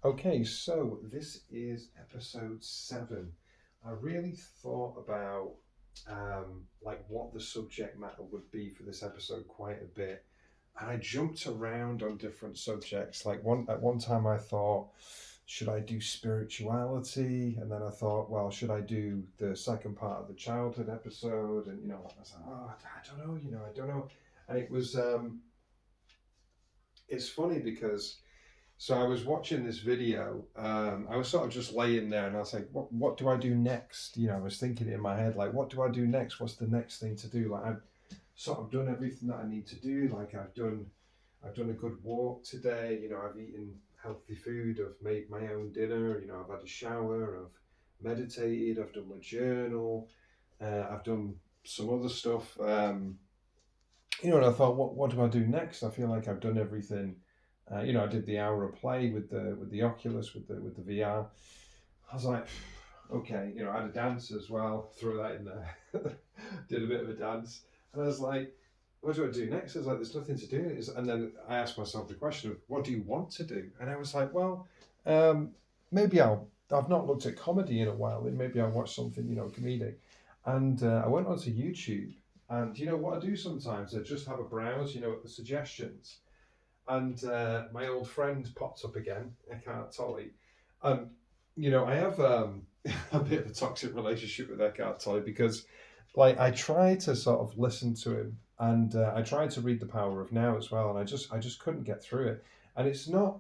Okay, so this is episode 7. I really thought about like what the subject matter would be for this episode quite a bit. And I jumped around on different subjects. Like one time I thought, should I do spirituality? And then I thought, well, should I do the second part of the childhood episode? And I was like, oh, I don't know, I don't know. And it's funny because so I was watching this video. I was sort of just laying there, and I was like, "What do I do next?" I was thinking in my head, like, "What do I do next? What's the next thing to do?" Like, I've sort of done everything that I need to do. Like, I've done a good walk today. I've eaten healthy food. I've made my own dinner. I've had a shower. I've meditated. I've done my journal. I've done some other stuff. And I thought, what do I do next? I feel like I've done everything. I did the hour of play with the Oculus with the VR. I was like, okay, I had a dance as well. Throw that in there. Did a bit of a dance, and I was like, what do I do next? I was like, there's nothing to do. And then I asked myself the question of, what do you want to do? And I was like, well, um, maybe I've not looked at comedy in a while, and maybe I'll watch something, comedic. And I went onto YouTube, and what I do sometimes, I just have a browse, at the suggestions. And my old friend popped up again, Eckhart Tolle. And, I have a bit of a toxic relationship with Eckhart Tolle because, like, I try to sort of listen to him, and I tried to read The Power of Now as well, and I just couldn't get through it. And it's not,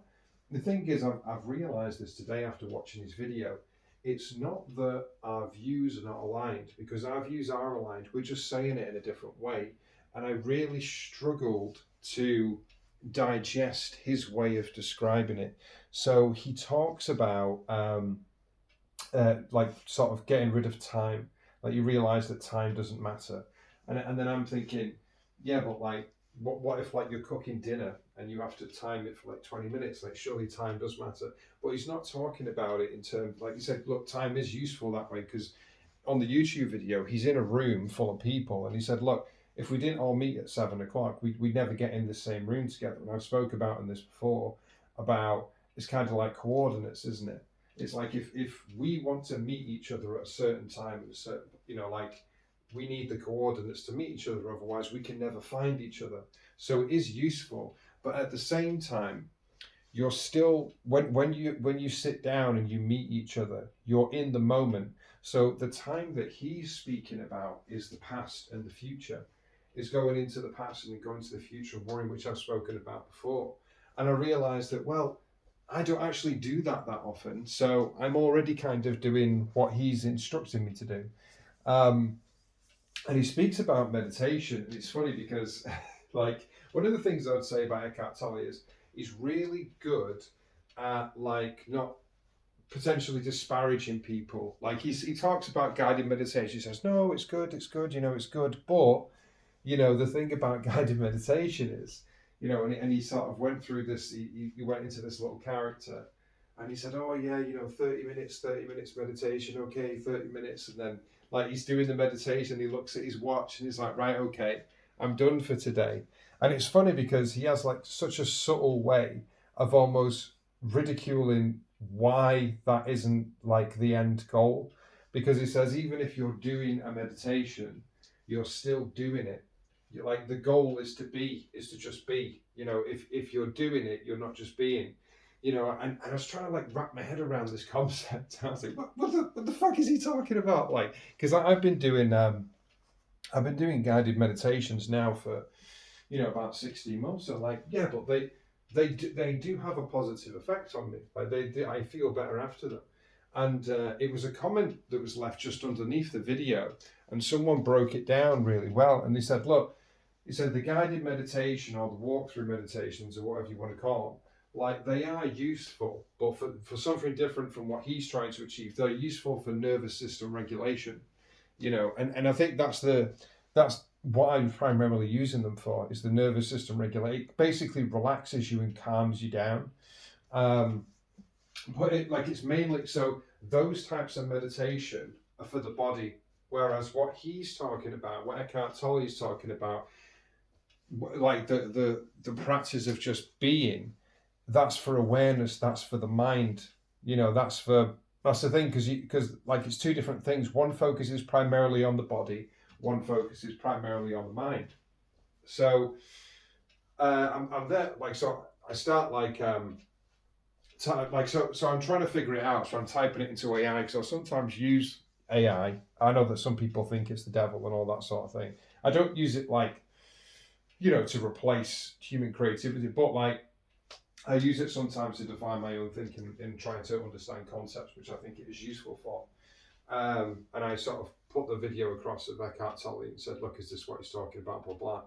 the thing is, I've realized this today after watching his video. It's not that our views are not aligned, because our views are aligned. We're just saying it in a different way. And I really struggled to digest his way of describing it. So he talks about like sort of getting rid of time. Like you realize that time doesn't matter, and then I'm thinking, yeah, but like, what if like you're cooking dinner and you have to time it for like 20 minutes? Like surely time does matter. But he's not talking about it in terms like you said. Look, time is useful that way because on the YouTube video, he's in a room full of people, and he said, "Look, if we didn't all meet at 7 o'clock, we'd never get in the same room together." And I've spoke about in this before about it's kind of like coordinates, isn't it? It's like if we want to meet each other at a certain time and a certain, like we need the coordinates to meet each other, otherwise we can never find each other. So it is useful, but at the same time, you're still when you sit down and you meet each other, you're in the moment. So the time that he's speaking about is the past and the future, is going into the past and going to the future and worrying, which I've spoken about before. And I realized that, well, I don't actually do that often, so I'm already kind of doing what he's instructing me to do. um, and he speaks about meditation. And it's funny because, like, one of the things I would say about Eckhart Tolle is he's really good at like not potentially disparaging people. Like he talks about guided meditation. He says, "No, it's good. It's good." But the thing about guided meditation is, and he sort of went through this. He went into this little character, and he said, "Oh yeah, 30 minutes meditation. Okay, 30 minutes." And then like he's doing the meditation, he looks at his watch and he's like, "Right, okay, I'm done for today." And it's funny because he has like such a subtle way of almost ridiculing why that isn't like the end goal, because he says even if you're doing a meditation, you're still doing it. Like the goal is to just be. If you're doing it, you're not just being. And I was trying to like wrap my head around this concept. I was like, what the fuck is he talking about? Like, because I've been doing guided meditations now for about 16 months. So like, yeah, but they do have a positive effect on me. Like I feel better after them. And it was a comment that was left just underneath the video, and someone broke it down really well. And they said, look, he said the guided meditation or the walkthrough meditations or whatever you want to call them, like they are useful, but for something different from what he's trying to achieve. They're useful for nervous system regulation, and I think that's what I'm primarily using them for, is the nervous system regulate. It basically relaxes you and calms you down. Um, but it's mainly so those types of meditation are for the body, whereas what he's talking about, what Eckhart Tolle is talking about, like the practice of just being, that's for awareness, that's for the mind, that's the thing, because like it's two different things. One focuses primarily on the body, one focuses primarily on the mind. So I'm there, like, so I start like so I'm trying to figure it out. So I'm typing it into AI, because I sometimes use AI. I know that some people think it's the devil and all that sort of thing. I don't use it like, to replace human creativity, but like I use it sometimes to define my own thinking in trying to understand concepts, which I think it is useful for. And I sort of put the video across of Eckhart Tolle and said, look, is this what he's talking about, blah, blah.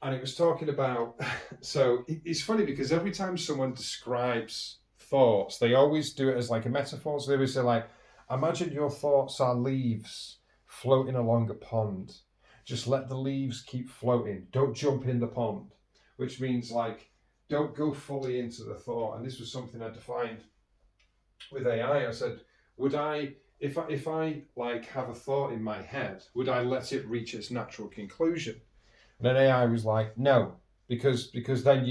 And it was talking about, so it's funny because every time someone describes thoughts, they always do it as like a metaphor. So they always say like, imagine your thoughts are leaves floating along a pond. Just let the leaves keep floating. Don't jump in the pond, which means like, don't go fully into the thought. And this was something I defined with AI. I said, would I, if I like have a thought in my head, would I let it reach its natural conclusion? And then AI was like, no, because then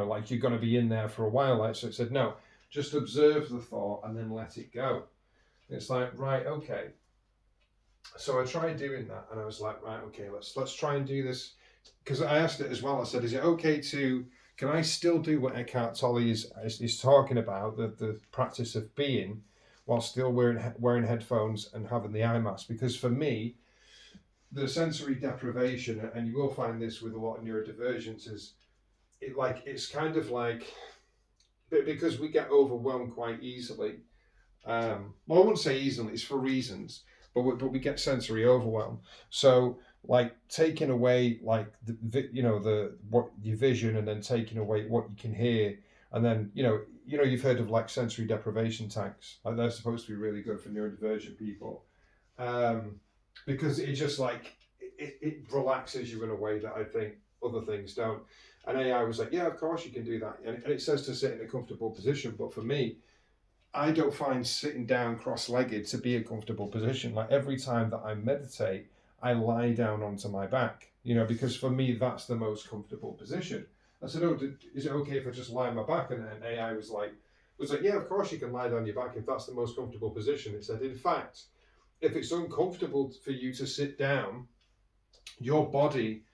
like you're going to be in there for a while. Like, so it said, no, just observe the thought and then let it go. And it's like, right, okay. So I tried doing that, and I was like, right, okay, let's try and do this, because I asked it as well. I said, is it okay to, can I still do what Eckhart Tolle is talking about, the practice of being, while still wearing headphones and having the eye mask? Because for me, the sensory deprivation, and you will find this with a lot of neurodivergence, is it's kind of like, because we get overwhelmed quite easily. Well, I wouldn't say easily, it's for reasons, but we get sensory overwhelm. So like taking away like the what your vision, and then taking away what you can hear, and then you've heard of like sensory deprivation tanks. Like they're supposed to be really good for neurodivergent people, because it just like it relaxes you in a way that I think other things don't. And AI was like, yeah, of course you can do that, and it says to sit in a comfortable position, but for me, I don't find sitting down cross-legged to be a comfortable position. Like every time that I meditate, I lie down onto my back, because for me, that's the most comfortable position. I said, oh, is it okay if I just lie on my back? And then AI was like, yeah, of course you can lie down on your back if that's the most comfortable position. It said, in fact, if it's uncomfortable for you to sit down, your body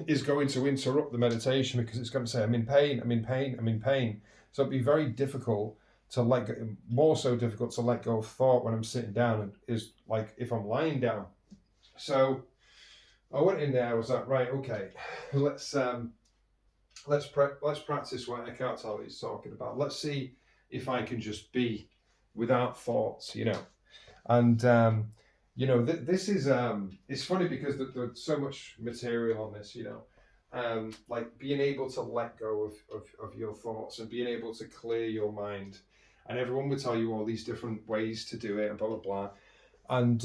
is going to interrupt the meditation, because it's going to say, I'm in pain, I'm in pain, I'm in pain. So it'd be very difficult to let go, more so difficult to let go of thought when I'm sitting down, and is like if I'm lying down. So I went in there. I was like, right, okay, let's practice what Eckhart Tolle is talking about. Let's see if I can just be without thoughts, And this is it's funny because there's so much material on this, like being able to let go of your thoughts and being able to clear your mind. And everyone would tell you all these different ways to do it and blah, blah, blah. And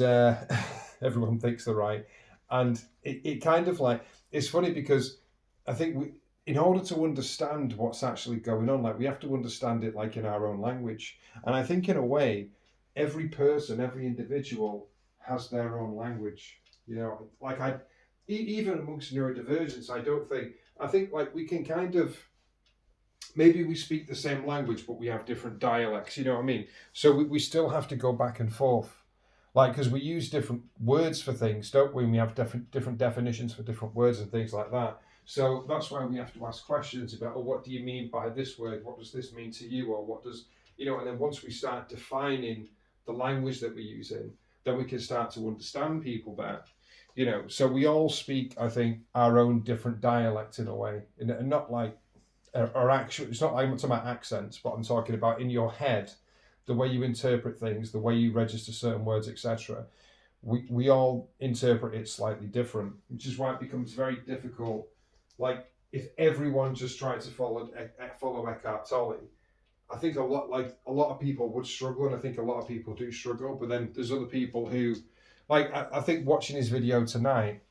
everyone thinks they're right. And it kind of like, it's funny because I think in order to understand what's actually going on, like we have to understand it like in our own language. And I think in a way, every person, every individual has their own language. Like even amongst neurodivergence, I think like we can kind of, maybe we speak the same language, but we have different dialects, you know what I mean? So we still have to go back and forth. Like, because we use different words for things, don't we? And we have different definitions for different words and things like that. So that's why we have to ask questions about, oh, what do you mean by this word? What does this mean to you? Or what does, and then once we start defining the language that we're using, then we can start to understand people better. So we all speak, I think, our own different dialect in a way, and not like, or actually, it's not like I'm talking about accents, but I'm talking about in your head, the way you interpret things, the way you register certain words, etc. We all interpret it slightly different, which is why it becomes very difficult. Like if everyone just tried to follow Eckhart Tolle, I think a lot of people would struggle, and I think a lot of people do struggle. But then there's other people who, like I think watching his video tonight,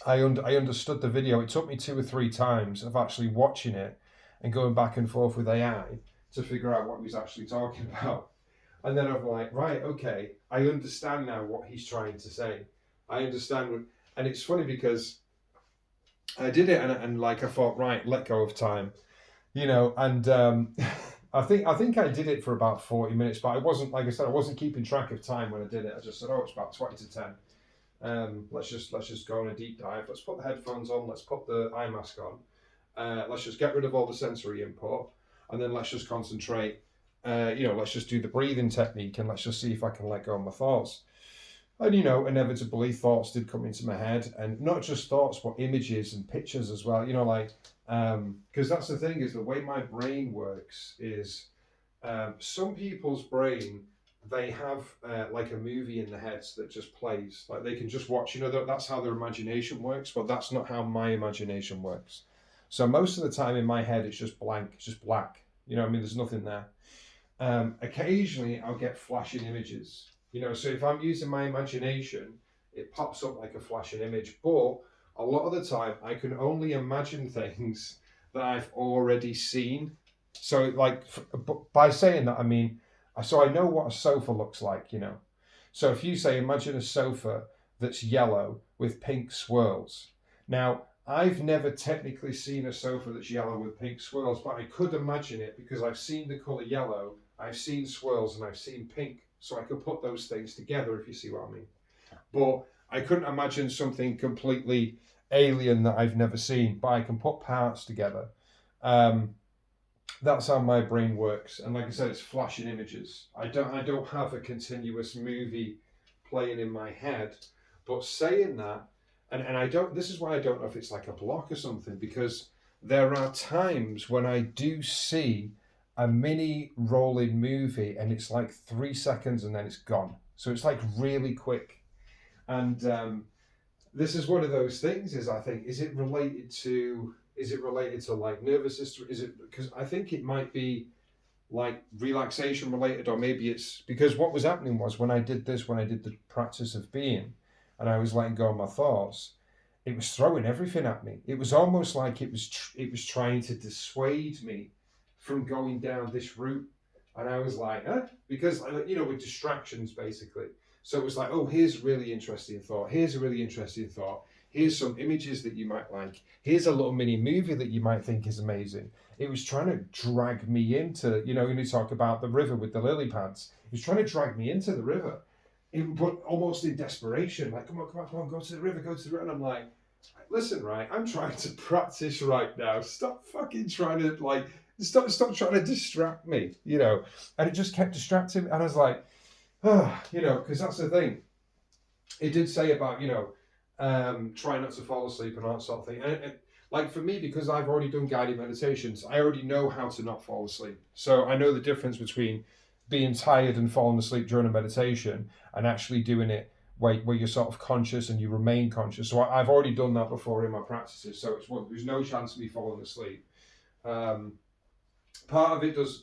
I understood the video. It took me 2 or 3 times of actually watching it and going back and forth with AI to figure out what he was actually talking about. And then I'm like, right, okay, I understand now what he's trying to say. I understand. And it's funny because I did it, and like I thought, right, let go of time. And I think I did it for about 40 minutes, but I wasn't, like I said, I wasn't keeping track of time when I did it. I just said, oh, it's about 20 to 10. Let's just go on a deep dive. Let's put the headphones on. Let's put the eye mask on. Let's just get rid of all the sensory input, and then let's just concentrate. Let's just do the breathing technique, and let's just see if I can let go of my thoughts. And inevitably thoughts did come into my head, and not just thoughts, but images and pictures as well. Because that's the thing, is the way my brain works is some people's brain, they have like a movie in their heads that just plays, like they can just watch. That's how their imagination works, but that's not how my imagination works. So most of the time in my head, it's just blank, it's just black. There's nothing there. Occasionally I'll get flashing images. So if I'm using my imagination, it pops up like a flashing image. But a lot of the time, I can only imagine things that I've already seen. So, by saying that, I mean, so I know what a sofa looks like. So if you say, imagine a sofa that's yellow with pink swirls. Now, I've never technically seen a sofa that's yellow with pink swirls, but I could imagine it because I've seen the colour yellow, I've seen swirls, and I've seen pink. So I could put those things together, if you see what I mean. But I couldn't imagine something completely alien that I've never seen, but I can put parts together. That's how my brain works. And like I said, it's flashing images. I don't have a continuous movie playing in my head. But saying that, and I don't, this is why I don't know if it's like a block or something, because there are times when I do see a mini rolling movie and it's like 3 seconds and then it's gone. So it's like really quick. And this is one of those things, I think, is it related to like nervous system? Is it, because I think it might be like relaxation related, or maybe it's because what was happening was when I did the practice of being, and I was letting go of my thoughts, it was throwing everything at me. It was almost like it was trying to dissuade me from going down this route. And I was like, huh? Because, with distractions, basically. So it was like, oh, here's a really interesting thought. Here's a really interesting thought. Here's some images that you might like. Here's a little mini movie that you might think is amazing. It was trying to drag me into, when you talk about the river with the lily pads, it was trying to drag me into the river. But almost in desperation, like, come on, go to the river. And I'm like, listen, right, I'm trying to practice right now. Stop fucking trying to, stop trying to distract me, And it just kept distracting me. And I was like, because that's the thing. It did say about, try not to fall asleep and that sort of thing. And like for me, because I've already done guided meditations, I already know how to not fall asleep. So I know the difference between being tired and falling asleep during a meditation and actually doing it where you're sort of conscious and you remain conscious. So I've already done that before in my practices. So there's no chance of me falling asleep. Part of it does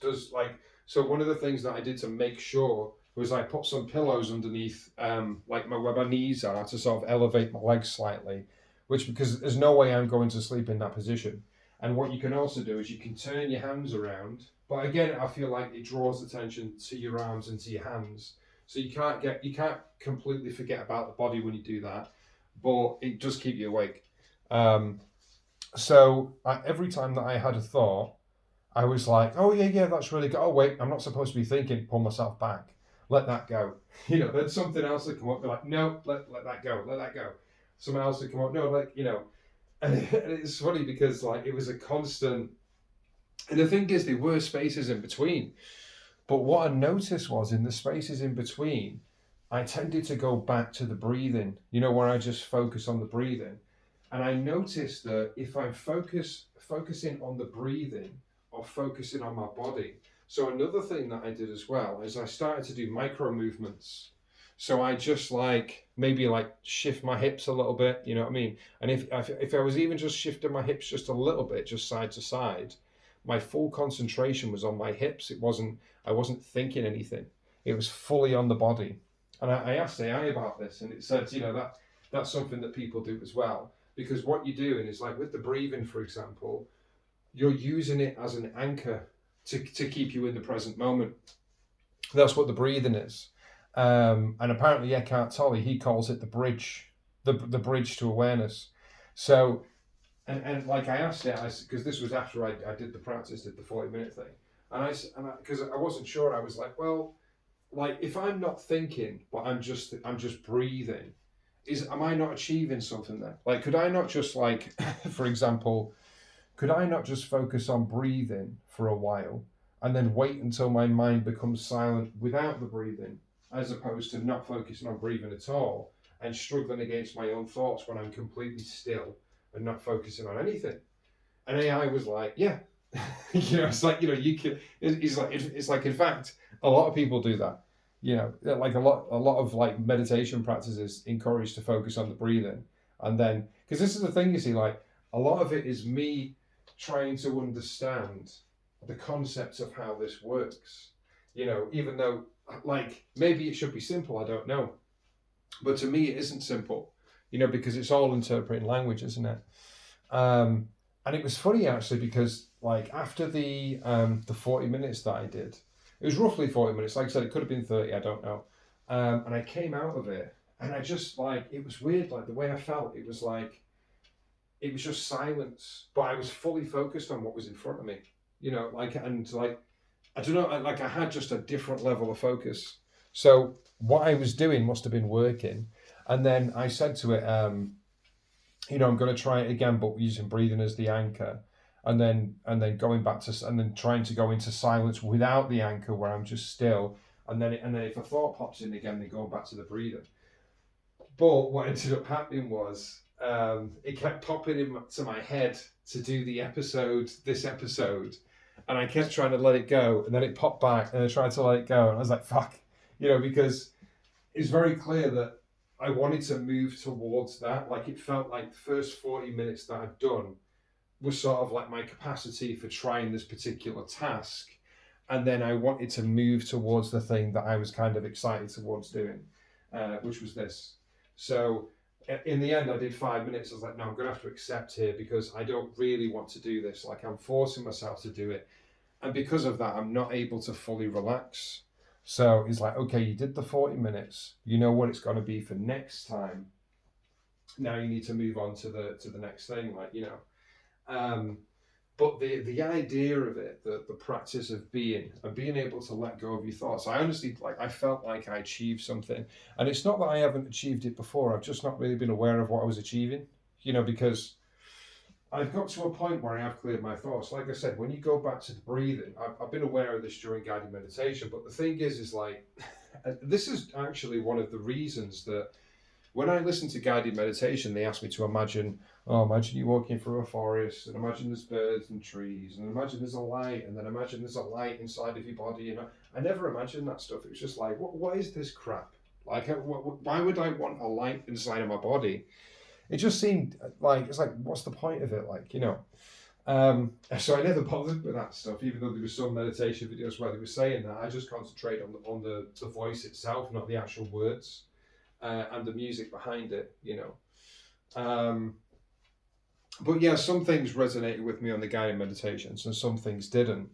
so one of the things that I did to make sure was I put some pillows underneath where my knees are to sort of elevate my legs slightly, because there's no way I'm going to sleep in that position. And what you can also do is you can turn your hands around, but again, I feel like it draws attention to your arms and to your hands. So you can't completely forget about the body when you do that, but it does keep you awake. Every time that I had a thought, I was like, oh yeah, that's really good. Oh wait, I'm not supposed to be thinking, pull myself back. Let that go. Then something else would come up, be like, no, let that go. Someone else would come up, no, and it's funny because it was a constant, and the thing is there were spaces in between, but what I noticed was in the spaces in between, I tended to go back to the breathing, where I just focus on the breathing. And I noticed that if I'm focusing on the breathing or focusing on my body. So another thing that I did as well is I started to do micro movements. So I just maybe shift my hips a little bit, you know what I mean? And if I was even just shifting my hips just a little bit, just side to side, my full concentration was on my hips. I wasn't thinking anything. It was fully on the body. And I asked AI about this, and it said, that's something that people do as well. Because what you're doing is with the breathing, for example, you're using it as an anchor to keep you in the present moment. That's what the breathing is. And apparently Eckhart Tolle, he calls it the bridge to awareness. So And like I asked it, because this was after I did the practice, did the 40-minute thing, and because I wasn't sure, I was like, well, like if I'm not thinking, but I'm just breathing, am I not achieving something there? Like, could I not just like, for example, could I not just focus on breathing for a while and then wait until my mind becomes silent without the breathing, as opposed to not focusing on breathing at all and struggling against my own thoughts when I'm completely still and not focusing on anything? And AI was like, yeah. It's like, you can, it's like, in fact, a lot of people do that. Like a lot of like meditation practices encourage to focus on the breathing. And then, because this is the thing, you see, like a lot of it is me trying to understand the concept of how this works. Even though, like, maybe it should be simple, I don't know. But to me, it isn't simple, because it's all interpreting language, isn't it? And it was funny actually because like after the 40 minutes that I did, it was roughly 40 minutes. Like I said, it could have been 30, I don't know. And I came out of it and I just like, it was weird, like the way I felt, it was like, it was just silence, but I was fully focused on what was in front of me, and like, I don't know, like I had just a different level of focus. So what I was doing must have been working. And then I said to it, I'm going to try it again, but using breathing as the anchor, and then going back to, and then trying to go into silence without the anchor, where I'm just still, and then if a thought pops in again, then going back to the breathing. But what ended up happening was, it kept popping into my head to do this episode, and I kept trying to let it go, and then it popped back, and I tried to let it go, and I was like, fuck, because it's very clear that I wanted to move towards that. Like it felt like the first 40 minutes that I'd done was sort of like my capacity for trying this particular task. And then I wanted to move towards the thing that I was kind of excited towards doing, which was this. So in the end, I did 5 minutes. I was like, no, I'm going to have to accept here because I don't really want to do this. Like I'm forcing myself to do it. And because of that, I'm not able to fully relax. So it's like, okay, you did the 40 minutes. You know what it's going to be for next time. Now you need to move on to the next thing, like, but the idea of it, the practice of being and being able to let go of your thoughts, I honestly, like, I felt like I achieved something. And it's not that I haven't achieved it before. I've just not really been aware of what I was achieving, because I've got to a point where I have cleared my thoughts. Like I said, when you go back to the breathing, I've been aware of this during guided meditation, but the thing is like, this is actually one of the reasons that when I listen to guided meditation, they ask me to imagine you walking through a forest, and imagine there's birds and trees, and imagine there's a light, and then imagine there's a light inside of your body. I never imagined that stuff. It was just like, what is this crap? Like, why would I want a light inside of my body? It just seemed like, it's like, what's the point of it? Like, so I never bothered with that stuff, even though there was some meditation videos where they were saying that. I just concentrate on the voice itself, not the actual words, and the music behind it, But yeah, some things resonated with me on the guided meditations and some things didn't.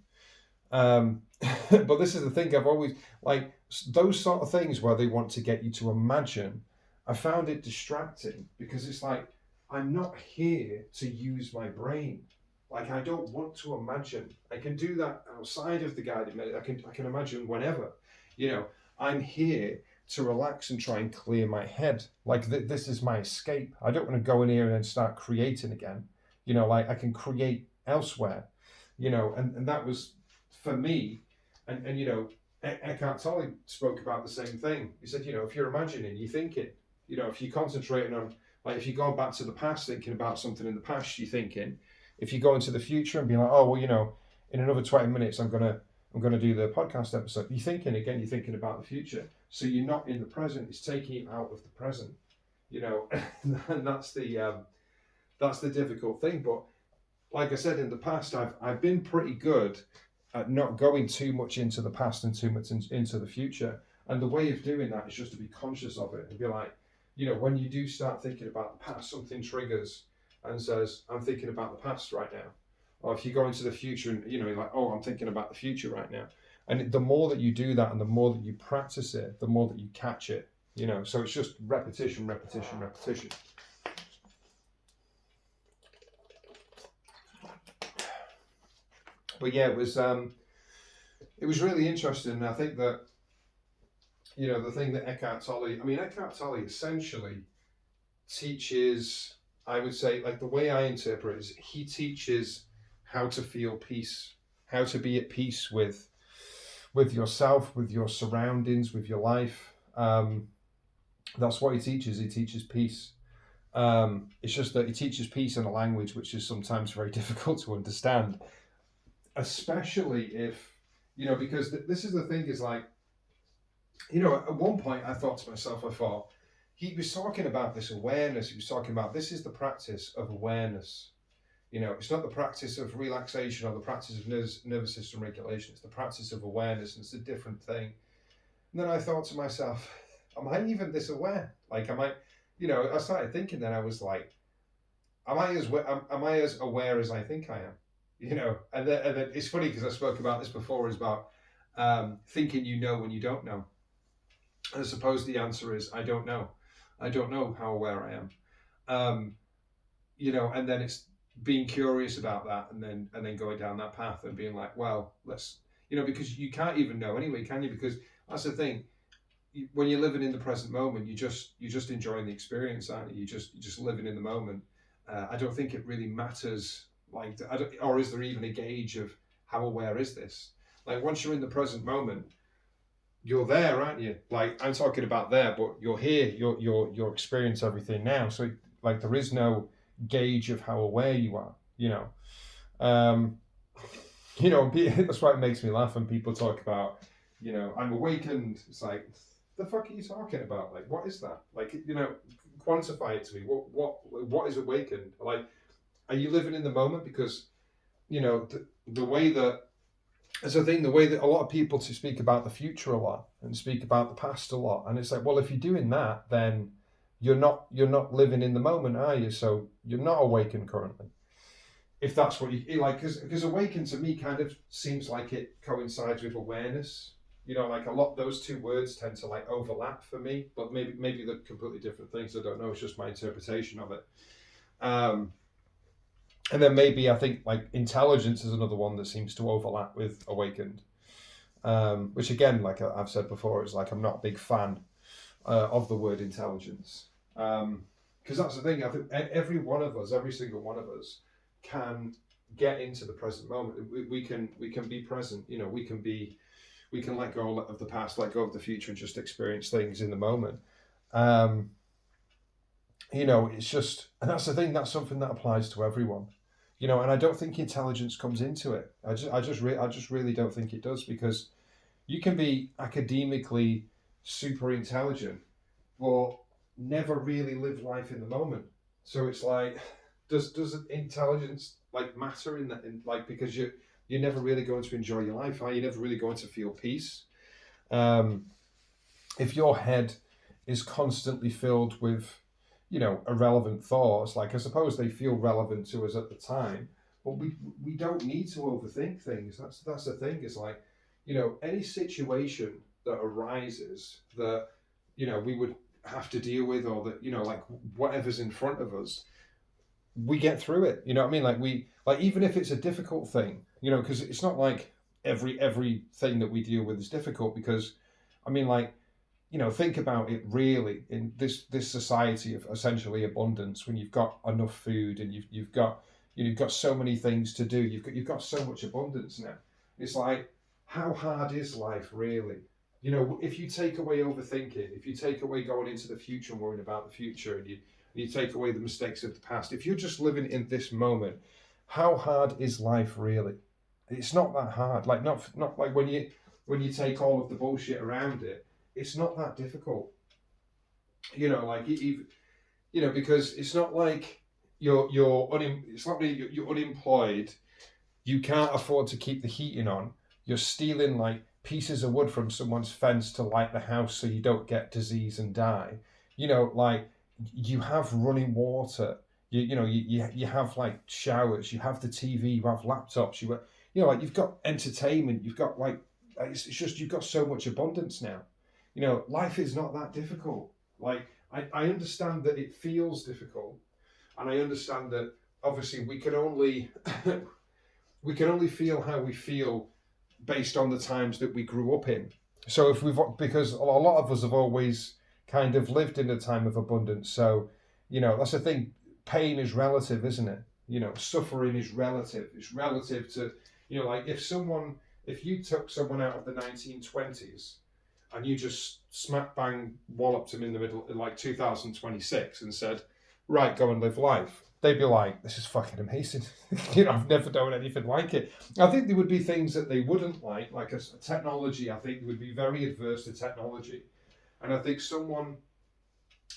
But this is the thing, I've always, like, those sort of things where they want to get you to imagine, I found it distracting because it's like, I'm not here to use my brain. Like, I don't want to imagine. I can do that outside of the guided meditation. I can imagine whenever. I'm here to relax and try and clear my head. Like, this is my escape. I don't want to go in here and then start creating again. Like, I can create elsewhere. And that was for me. And Eckhart Tolle spoke about the same thing. He said, if you're imagining, you're thinking. If you're concentrating on, like, if you go back to the past, thinking about something in the past, you're thinking. If you go into the future and be like, oh, well, in another 20 minutes, I'm gonna do the podcast episode. You're thinking again. You're thinking about the future. So you're not in the present. It's taking you out of the present. And that's the difficult thing. But like I said, in the past, I've been pretty good at not going too much into the past and too much into the future. And the way of doing that is just to be conscious of it and be like, when you do start thinking about the past, something triggers and says, I'm thinking about the past right now. Or if you go into the future and, you're like, oh, I'm thinking about the future right now. And the more that you do that and the more that you practice it, the more that you catch it, So it's just repetition, repetition, repetition. But yeah, it was really interesting. And I think that, you know, the thing that Eckhart Tolle essentially teaches, I would say, like the way I interpret it is he teaches how to feel peace, how to be at peace with yourself, with your surroundings, with your life. That's what he teaches. He teaches peace. It's just that he teaches peace in a language which is sometimes very difficult to understand, especially if, you know, because this is the thing is like, you know, at one point I thought to myself, he was talking about this awareness. He was talking about this is the practice of awareness. You know, it's not the practice of relaxation or the practice of nervous system regulation. It's the practice of awareness, and it's a different thing. And then I thought to myself, am I even this aware? Like, am I, you know, I started thinking then I was like, am I as aware as I think I am? You know, and then it's funny because I spoke about this before, is about thinking you know when you don't know. And I suppose the answer is I don't know. I don't know how aware I am. You know, and then it's being curious about that, and then going down that path and being like, well, let's, you know, because you can't even know anyway, can you? Because that's the thing. When you're living in the present moment, you're just enjoying the experience, aren't you? You're just living in the moment. I don't think it really matters, like, or is there even a gauge of how aware is this? Like, once you're in the present moment, you're there, aren't you? Like, I'm talking about there, but you're here. You're experience everything now. So, like, there is no gauge of how aware you are. You know, you know, that's why it makes me laugh when people talk about, you know, I'm awakened. It's like, the fuck are you talking about? Like, what is that? Like, you know, quantify it to me. What is awakened? Like, are you living in the moment? Because, you know, the way that, as a thing, the way that a lot of people to speak about the future a lot and speak about the past a lot, and it's like, well, if you're doing that, then you're not living in the moment, are you? So you're not awakened currently. If that's what you like, because awaken to me kind of seems like it coincides with awareness. You know, like a lot, those two words tend to like overlap for me, but maybe they're completely different things. I don't know. It's just my interpretation of it. And then maybe I think like intelligence is another one that seems to overlap with awakened. Which again, like I've said before, is like I'm not a big fan of the word intelligence. Because that's the thing. I think every one of us, every single one of us, can get into the present moment. We can be present. You know, we can let go of the past, let go of the future, and just experience things in the moment. You know, it's just, and that's the thing. That's something that applies to everyone. You know, and I don't think intelligence comes into it. I just really don't think it does, because you can be academically super intelligent, but never really live life in the moment. So it's like, does intelligence like matter in that? In like, because you're never really going to enjoy your life, are you? Never really going to feel peace. If your head is constantly filled with, you know, irrelevant thoughts, like I suppose they feel relevant to us at the time, but we don't need to overthink things. That's the thing. It's like, you know, any situation that arises that, you know, we would have to deal with, or that, you know, like whatever's in front of us, we get through it. You know what I mean? Like even if it's a difficult thing, you know, because it's not like everything that we deal with is difficult, because I mean, like, you know, think about it really in this society of essentially abundance, when you've got enough food and you've got, you know, you've got so many things to do, you've got so much abundance now. It's like, how hard is life really? You know, if you take away overthinking, if you take away going into the future and worrying about the future, and you take away the mistakes of the past, if you're just living in this moment, how hard is life really? It's not that hard. Like not like when you take all of the bullshit around it, it's not that difficult. You know, like even, you know, because it's not like it's not really you're unemployed, you can't afford to keep the heating on, you're stealing like pieces of wood from someone's fence to light the house so you don't get disease and die. You know, like, you have running water, you have like showers, you have the TV, you have laptops, you know, like you've got entertainment, you've got like, it's just, you've got so much abundance now. You know, life is not that difficult. Like, I understand that it feels difficult, and I understand that obviously we can only we can only feel how we feel based on the times that we grew up in. So if we've, because a lot of us have always kind of lived in a time of abundance. So, that's the thing. Pain is relative, isn't it? Suffering is relative. It's relative to, like if you took someone out of the 1920s and you just smack bang walloped them in the middle in like 2026 and said, right, go and live life, they'd be like, this is fucking amazing. I've never known anything like it. I think there would be things that they wouldn't like a technology. I think they would be very adverse to technology. And I think someone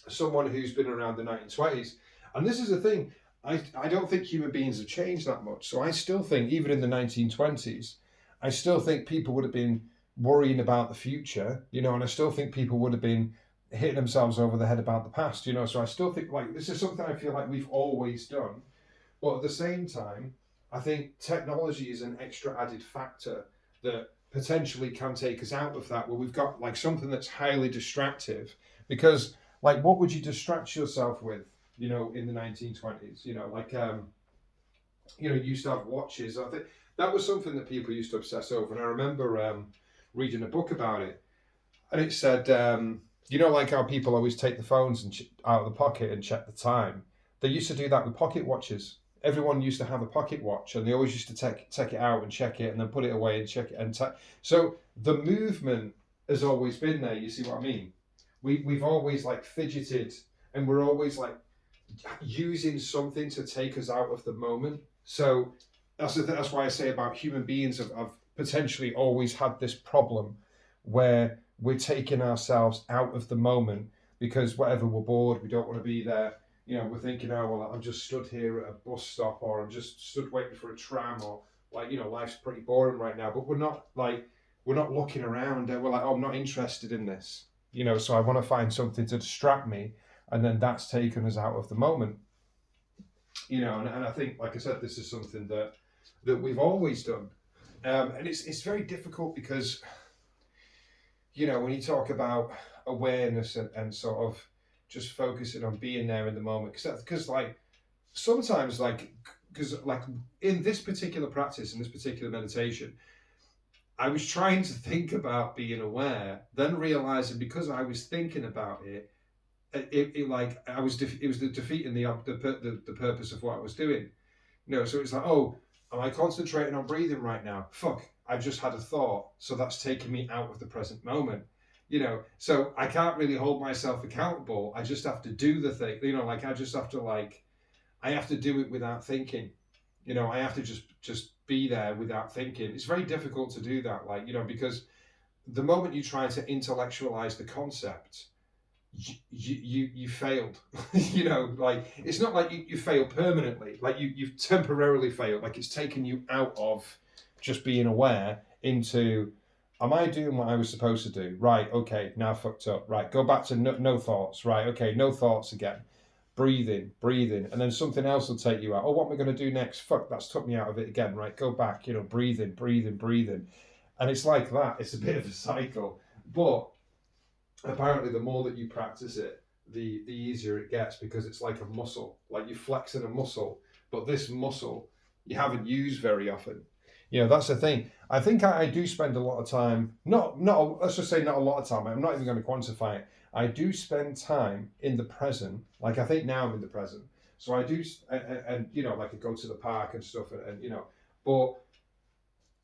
who's been around the 1920s, and this is the thing, I don't think human beings have changed that much. So I still think, even in the 1920s, I still think people would have been worrying about the future, and I still think people would have been hitting themselves over the head about the past, So I still think like this is something I feel like we've always done. But at the same time, I think technology is an extra added factor that potentially can take us out of that, where we've got like something that's highly distractive. Because like, what would you distract yourself with, in the 1920s? You used to have watches. I think that was something that people used to obsess over. And I remember reading a book about it, and it said, like how people always take the phones and out of the pocket and check the time. They used to do that with pocket watches. Everyone used to have a pocket watch, and they always used to take it out and check it, and then put it away and check it. So the movement has always been there. You see what I mean? We've always like fidgeted, and we're always like using something to take us out of the moment. So that's why I say about human beings have potentially always had this problem where we're taking ourselves out of the moment because whatever, we're bored, we don't want to be there. We're thinking, oh, well, I'm just stood here at a bus stop, or I'm just stood waiting for a tram, or like, life's pretty boring right now. But we're not looking around. We're like, oh, I'm not interested in this. So I want to find something to distract me. And then that's taken us out of the moment. And I think, like I said, this is something that we've always done. And it's very difficult because, when you talk about awareness and sort of just focusing on being there in the moment, because like sometimes because in this particular practice, in this particular meditation, I was trying to think about being aware, then realizing because I was thinking about it, it was defeating the purpose of what I was doing. So it's like, oh, am I concentrating on breathing right now? Fuck, I've just had a thought, so that's taken me out of the present moment. So I can't really hold myself accountable. I just have to do the thing. I just have to I have to do it without thinking. I have to just be there without thinking. It's very difficult to do that, because the moment you try to intellectualize the concept, you failed. It's not like you failed permanently. You've temporarily failed. It's taken you out of just being aware into, am I doing what I was supposed to do? Right, okay, now I fucked up. Right, go back to no thoughts. Right, okay, no thoughts again. Breathing, and then something else will take you out. Oh, what am I going to do next? Fuck, that's took me out of it again. Right, go back, breathing. And it's like that. It's a bit of a cycle. But apparently the more that you practice it, the easier it gets, because it's like a muscle. Like you're flexing a muscle, but this muscle you haven't used very often. That's the thing. I think I do spend a lot of time, not let's just say not a lot of time. I'm not even going to quantify it. I do spend time in the present. Like I think now I'm in the present. So I do, and I go to the park and stuff, and but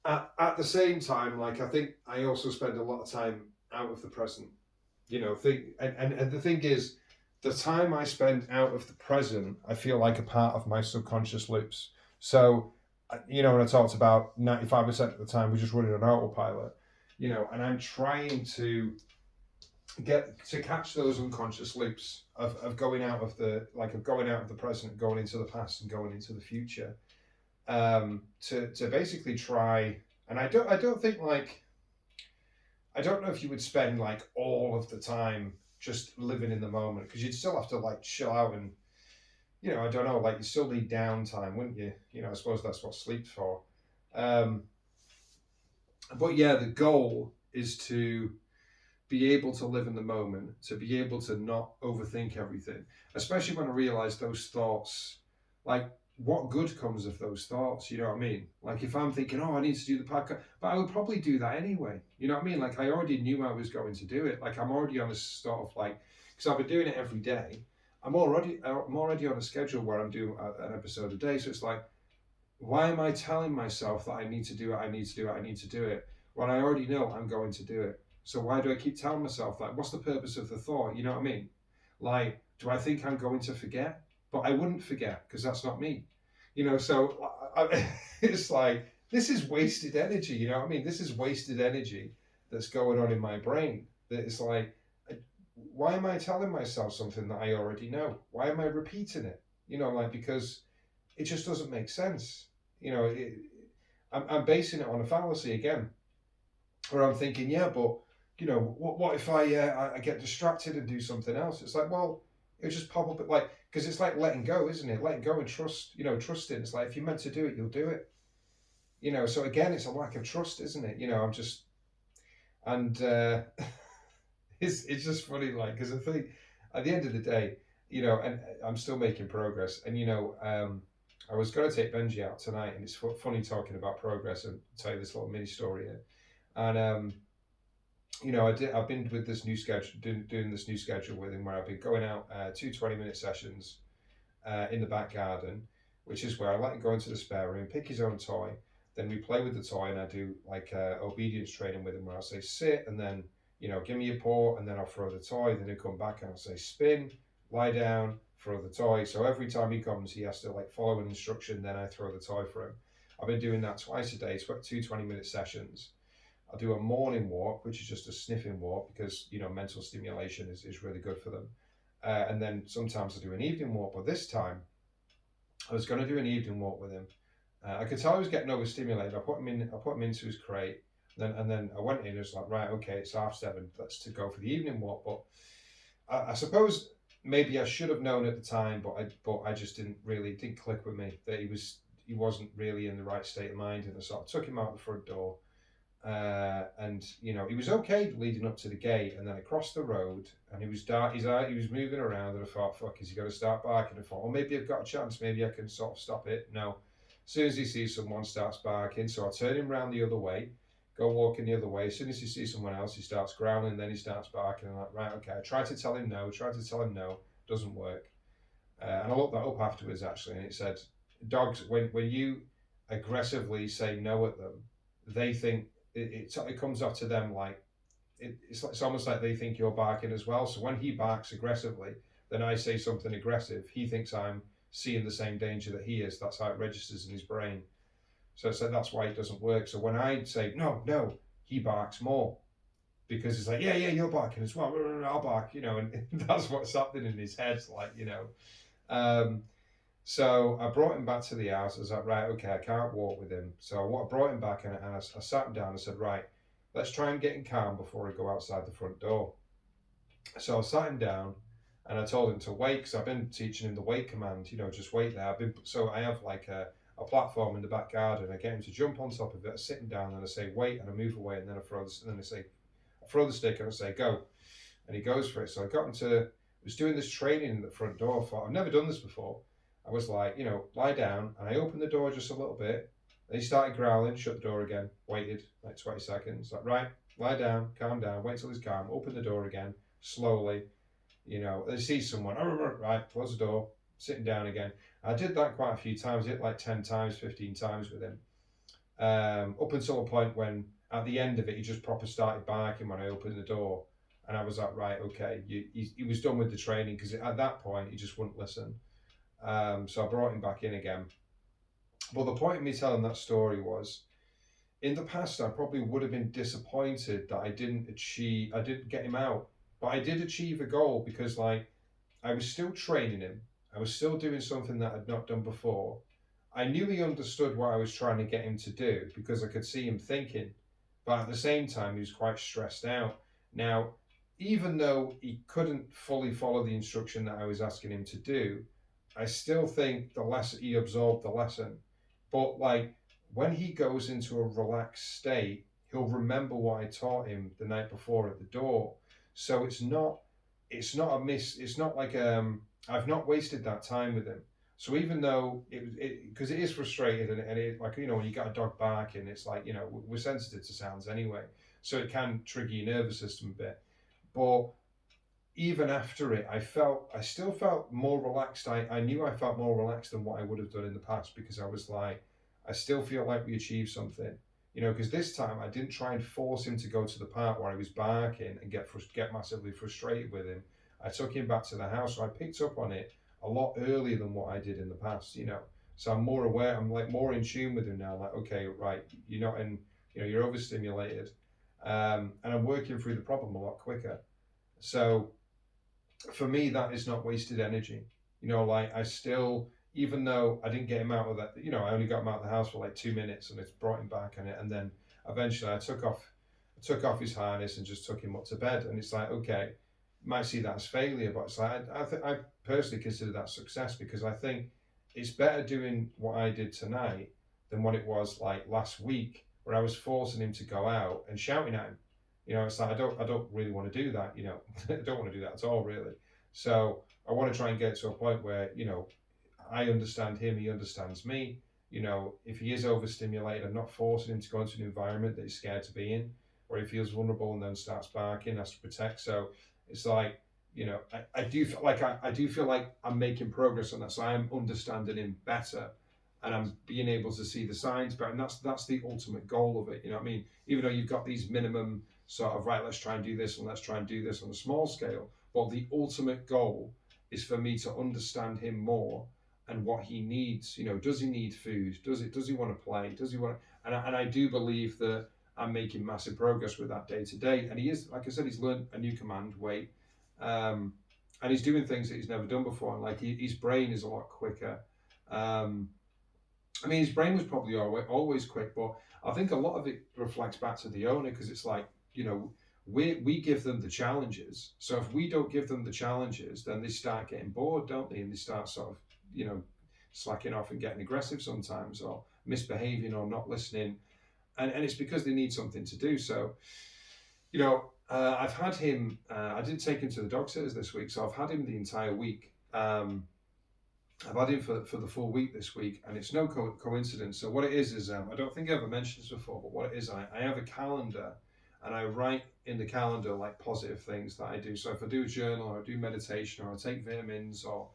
at the same time, I think I also spend a lot of time out of the present. And the thing is, the time I spend out of the present, I feel like a part of my subconscious loops. So, when I talked about 95% of the time we're just running on autopilot, and I'm trying to catch those unconscious loops of going out of the present, going into the past, and going into the future, to basically try. And I don't think I don't know if you would spend all of the time just living in the moment, because you'd still have to chill out and, I don't know, you still need downtime, wouldn't you? I suppose that's what sleep's for. But yeah, the goal is to be able to live in the moment, to be able to not overthink everything, especially when I realize those thoughts, what good comes of those thoughts? You know what I mean? Like if I'm thinking, oh, I need to do the podcast, but I would probably do that anyway. You know what I mean? Like I already knew I was going to do it. Like I'm already on a sort of like, because I've been doing it every day. I'm already on a schedule where I'm doing an episode a day. So it's like, why am I telling myself that I need to do it? I need to do it. I need to do it when I already know I'm going to do it. So why do I keep telling myself that? What's the purpose of the thought? You know what I mean? Like, do I think I'm going to forget? But I wouldn't forget because that's not me. So it's like, this is wasted energy. You know what I mean? This is wasted energy that's going on in my brain. That it's like, why am I telling myself something that I already know? Why am I repeating it? Like, because it just doesn't make sense. I'm basing it on a fallacy again, where I'm thinking, yeah, but what if I get distracted and do something else? It's like, well, it'll just pop up, like, because it's like letting go, isn't it? Letting go and trust, trusting. It's like if you're meant to do it, you'll do it. So again, it's a lack of trust, isn't it? I'm just, and it's just funny, like, because I think at the end of the day, and I'm still making progress, and I was going to take Benji out tonight, and it's funny talking about progress and tell you this little mini story here. And I've been with this new schedule, doing this new schedule with him, where I've been going out 2 20-minute sessions in the back garden, which is where I let him go into the spare room, pick his own toy, then we play with the toy, and I do like obedience training with him, where I'll say sit, and then give me a paw, and then I'll throw the toy. Then he'll come back and I'll say spin, lie down, throw the toy. So every time he comes, he has to like follow an instruction. Then I throw the toy for him. I've been doing that twice a day. So 2 20-minute sessions. I'll do a morning walk, which is just a sniffing walk, because mental stimulation is really good for them. And then sometimes I do an evening walk. But this time, I was going to do an evening walk with him. I could tell he was getting overstimulated. I put him into his crate. And then I went in and was like, right, okay, it's 7:30. Let's to go for the evening walk. But I suppose maybe I should have known at the time, but I just didn't click with me that he wasn't really in the right state of mind. And I sort of took him out the front door. And he was okay leading up to the gate, and then I crossed the road, and he was dark. He was moving around, and I thought, "Fuck, is he going to start barking?" I thought, "Well, maybe I've got a chance. Maybe I can sort of stop it." No, as soon as he sees someone, starts barking. So I turn him around the other way, go walking the other way. As soon as he sees someone else, he starts growling, then he starts barking. I'm like, right, okay. I try to tell him no, doesn't work. And I looked that up afterwards actually, and it said, dogs, when you aggressively say no at them, they think it comes off to them like it's almost like they think you're barking as well. So when he barks aggressively, then I say something aggressive. He thinks I'm seeing the same danger that he is. That's how it registers in his brain. So that's why it doesn't work. So when I say no, he barks more, because it's like, yeah, you're barking as well. I'll bark, and that's what's happening in his head, like, So I brought him back to the house. I was like, right, okay, I can't walk with him. So I brought him back, and I sat him down and said, right, let's try and get him calm before I go outside the front door. So I sat him down, and I told him to wait, because I've been teaching him the wait command, just wait there. So I have like a platform in the back garden. I get him to jump on top of it, I sit him down, and I say wait, and I move away, and then I throw the stick, and I say go, and he goes for it. So I was doing this training in the front door. I thought, I've never done this before. I was like, lie down, and I opened the door just a little bit. Then he started growling, shut the door again, waited like 20 seconds, like, right, lie down, calm down, wait till he's calm, open the door again, slowly, they see someone, right, close the door, sitting down again. I did that quite a few times, I did like 10 times, 15 times with him, up until a point when, at the end of it, he just proper started barking when I opened the door. And I was like, right, okay, he was done with the training, because at that point, he just wouldn't listen. So I brought him back in again. But the point of me telling that story was, in the past, I probably would have been disappointed that I didn't get him out. But I did achieve a goal, because like, I was still training him. I was still doing something that I'd not done before. I knew he understood what I was trying to get him to do, because I could see him thinking. But at the same time, he was quite stressed out. Now, even though he couldn't fully follow the instruction that I was asking him to do, I still think he absorbed the lesson. But like, when he goes into a relaxed state, he'll remember what I taught him the night before at the door. So it's not like I've not wasted that time with him. So even though because it is frustrated and it like when you got a dog barking, it's like we're sensitive to sounds anyway, so it can trigger your nervous system a bit. But even after it, I still felt more relaxed. I knew I felt more relaxed than what I would have done in the past because I was like, I still feel like we achieved something. Because this time I didn't try and force him to go to the part where I was barking and get massively frustrated with him. I took him back to the house, so I picked up on it a lot earlier than what I did in the past. So I'm more aware. I'm like more in tune with him now. Like, okay, right, you're not in. You're overstimulated, and I'm working through the problem a lot quicker. So for me, that is not wasted energy. Like I still, even though I didn't get him out of that, I only got him out of the house for like 2 minutes, and it's brought him back on it, and then eventually I took off his harness and just took him up to bed, and it's like, okay, you might see that as failure, but it's like I personally consider that success because I think it's better doing what I did tonight than what it was like last week where I was forcing him to go out and shouting at him. It's like I don't really want to do that. I don't want to do that at all, really. So I want to try and get to a point where I understand him, he understands me. If he is overstimulated, I'm not forcing him to go into an environment that he's scared to be in, or he feels vulnerable and then starts barking, has to protect. So it's like I do feel like I do feel like I'm making progress on that. So I am understanding him better, and I'm being able to see the signs better. And that's the ultimate goal of it. You know what I mean? Even though you've got these minimum sort of right, let's try and do this and let's try and do this on a small scale. But the ultimate goal is for me to understand him more and what he needs. Does he need food? Does he want to play? Does he want to, and I do believe that I'm making massive progress with that day to day. And he is, like I said, he's learned a new command, wait. And he's doing things that he's never done before. And like his brain is a lot quicker. His brain was probably always quick, but I think a lot of it reflects back to the owner because it's like, we give them the challenges. So if we don't give them the challenges, then they start getting bored, don't they? And they start sort of, slacking off and getting aggressive sometimes, or misbehaving or not listening. And it's because they need something to do. So, I've had him, I didn't take him to the dog sitters this week, so I've had him the entire week. I've had him for the full week this week, and it's no coincidence. So what it is I don't think I ever mentioned this before, but what it is, I have a calendar, and I write in the calendar like positive things that I do. So if I do a journal, or I do meditation, or I take vitamins, or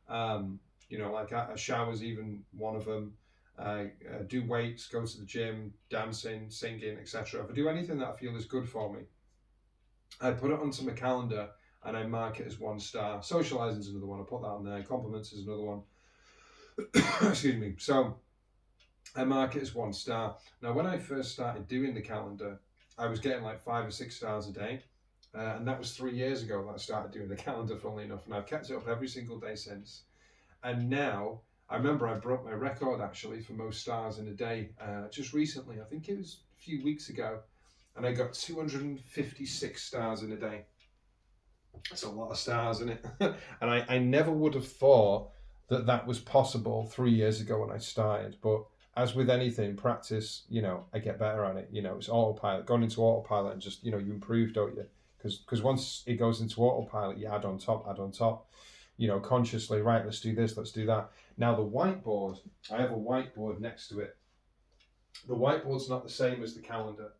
like a shower's even one of them. Do weights, go to the gym, dancing, singing, etc. If I do anything that I feel is good for me, I put it onto my calendar and I mark it as 1 star. Socializing is another one. I put that on there. Compliments is another one. Excuse me. So I mark it as 1 star. Now, when I first started doing the calendar, I was getting like 5 or 6 stars a day. And that was 3 years ago that I started doing the calendar, funnily enough. And I've kept it up every single day since. And now, I remember I broke my record actually for most stars in a day just recently. I think it was a few weeks ago. And I got 256 stars in a day. That's a lot of stars, isn't it? And I never would have thought that was possible 3 years ago when I started. But as with anything, practice, I get better at it. It's autopilot. Going into autopilot and just, you improve, don't you? Because once it goes into autopilot, you add on top. Consciously, right, let's do this, let's do that. Now the whiteboard, I have a whiteboard next to it. The whiteboard's not the same as the calendar.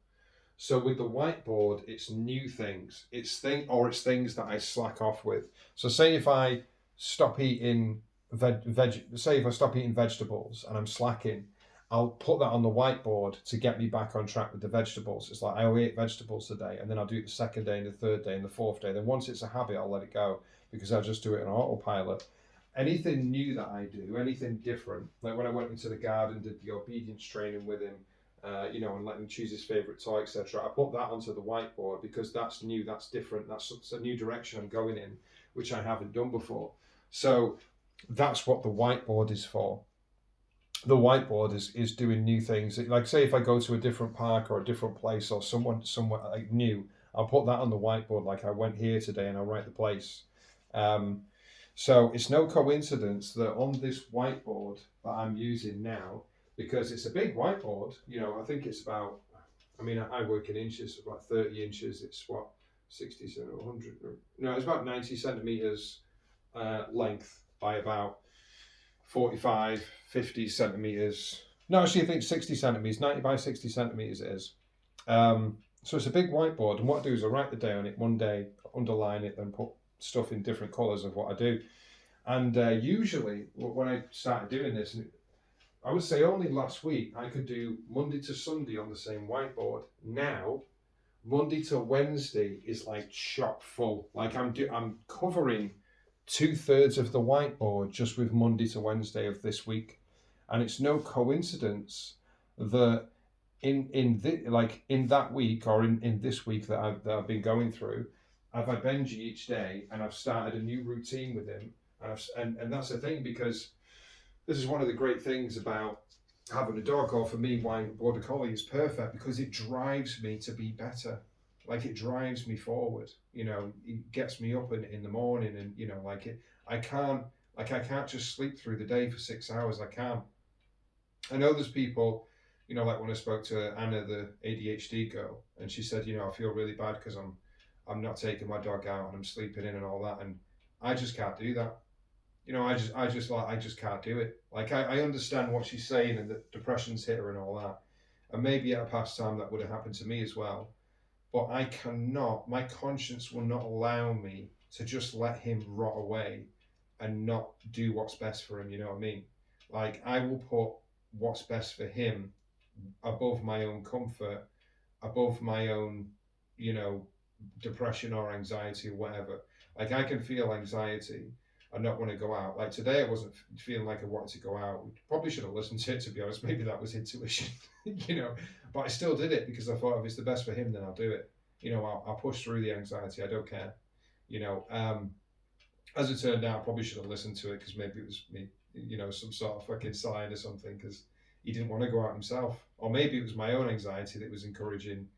So with the whiteboard, it's new things. It's things that I slack off with. So say if I stop eating say if I stop eating vegetables and I'm slacking, I'll put that on the whiteboard to get me back on track with the vegetables. It's like I only ate vegetables today, and then I'll do it the second day and the third day and the fourth day. Then once it's a habit, I'll let it go because I'll just do it on autopilot. Anything new that I do, anything different, like when I went into the garden, did the obedience training with him, and let him choose his favourite toy, etc. I put that onto the whiteboard because that's new, that's different, that's a new direction I'm going in, which I haven't done before. So that's what the whiteboard is for. The whiteboard is doing new things. Like say if I go to a different park or a different place or somewhere like new, I'll put that on the whiteboard. Like I went here today and I'll write the place. So it's no coincidence that on this whiteboard that I'm using now, because it's a big whiteboard, I think it's about, I work in inches, about 30 inches. It's what, 60, 70, 100, no, it's about 90 centimeters length by about 45, 50 centimeters. No, actually, I think 60 centimeters, 90 by 60 centimeters it is. So it's a big whiteboard, and what I do is I write the day on it, one day, underline it, then put stuff in different colours of what I do. And usually, when I started doing this, I would say only last week I could do Monday to Sunday on the same whiteboard. Now, Monday to Wednesday is like chock full. Like I'm covering 2/3 of the whiteboard just with Monday to Wednesday of this week, and it's no coincidence that in that week or in this week that I've been going through, I've had Benji each day, and I've started a new routine with him, and that's the thing, because this is one of the great things about having a dog, or for me, why Border Collie is perfect, because it drives me to be better. Like, it drives me forward. It gets me up in the morning, and I can't just sleep through the day for 6 hours. I can't. I know there's people, like when I spoke to Anna, the ADHD girl, and she said, I feel really bad because I'm not taking my dog out and I'm sleeping in and all that, and I just can't do that. I just can't do it. Like, I understand what she's saying, and that depression's hit her and all that, and maybe at a past time that would have happened to me as well. But I cannot. My conscience will not allow me to just let him rot away and not do what's best for him. You know what I mean? Like, I will put what's best for him above my own comfort, above my own, depression or anxiety or whatever. Like, I can feel anxiety and not want to go out. Like today, I wasn't feeling like I wanted to go out. Probably should have listened to it, to be honest. Maybe that was intuition, But I still did it because I thought if it's the best for him, then I'll do it. I'll push through the anxiety. I don't care. As it turned out, I probably should have listened to it because maybe it was me, some sort of fucking sign or something, because he didn't want to go out himself. Or maybe it was my own anxiety that was encouraging.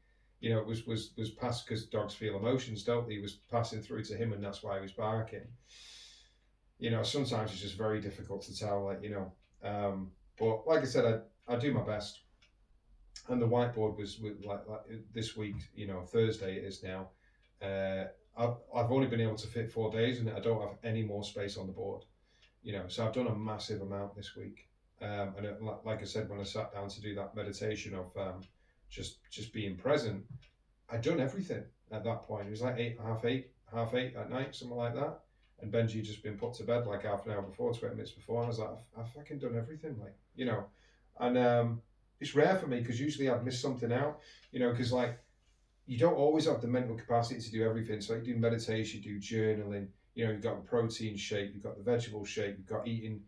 It was passed, because dogs feel emotions, don't they? It was passing through to him, and that's why he was barking. Sometimes it's just very difficult to tell, but like I said, I do my best. And the whiteboard was like this week, Thursday it is now. I've only been able to fit 4 days in it. I don't have any more space on the board, so I've done a massive amount this week. And like I said, when I sat down to do that meditation of just being present, I'd done everything at that point. It was like half eight at night, something like that. And Benji had just been put to bed like half an hour before, 20 minutes before. And I was like, I've fucking done everything, And it's rare for me, because usually I'd miss something out, because you don't always have the mental capacity to do everything. So you do meditation, you do journaling, you've got the protein shake, you've got the vegetable shake, you've got eating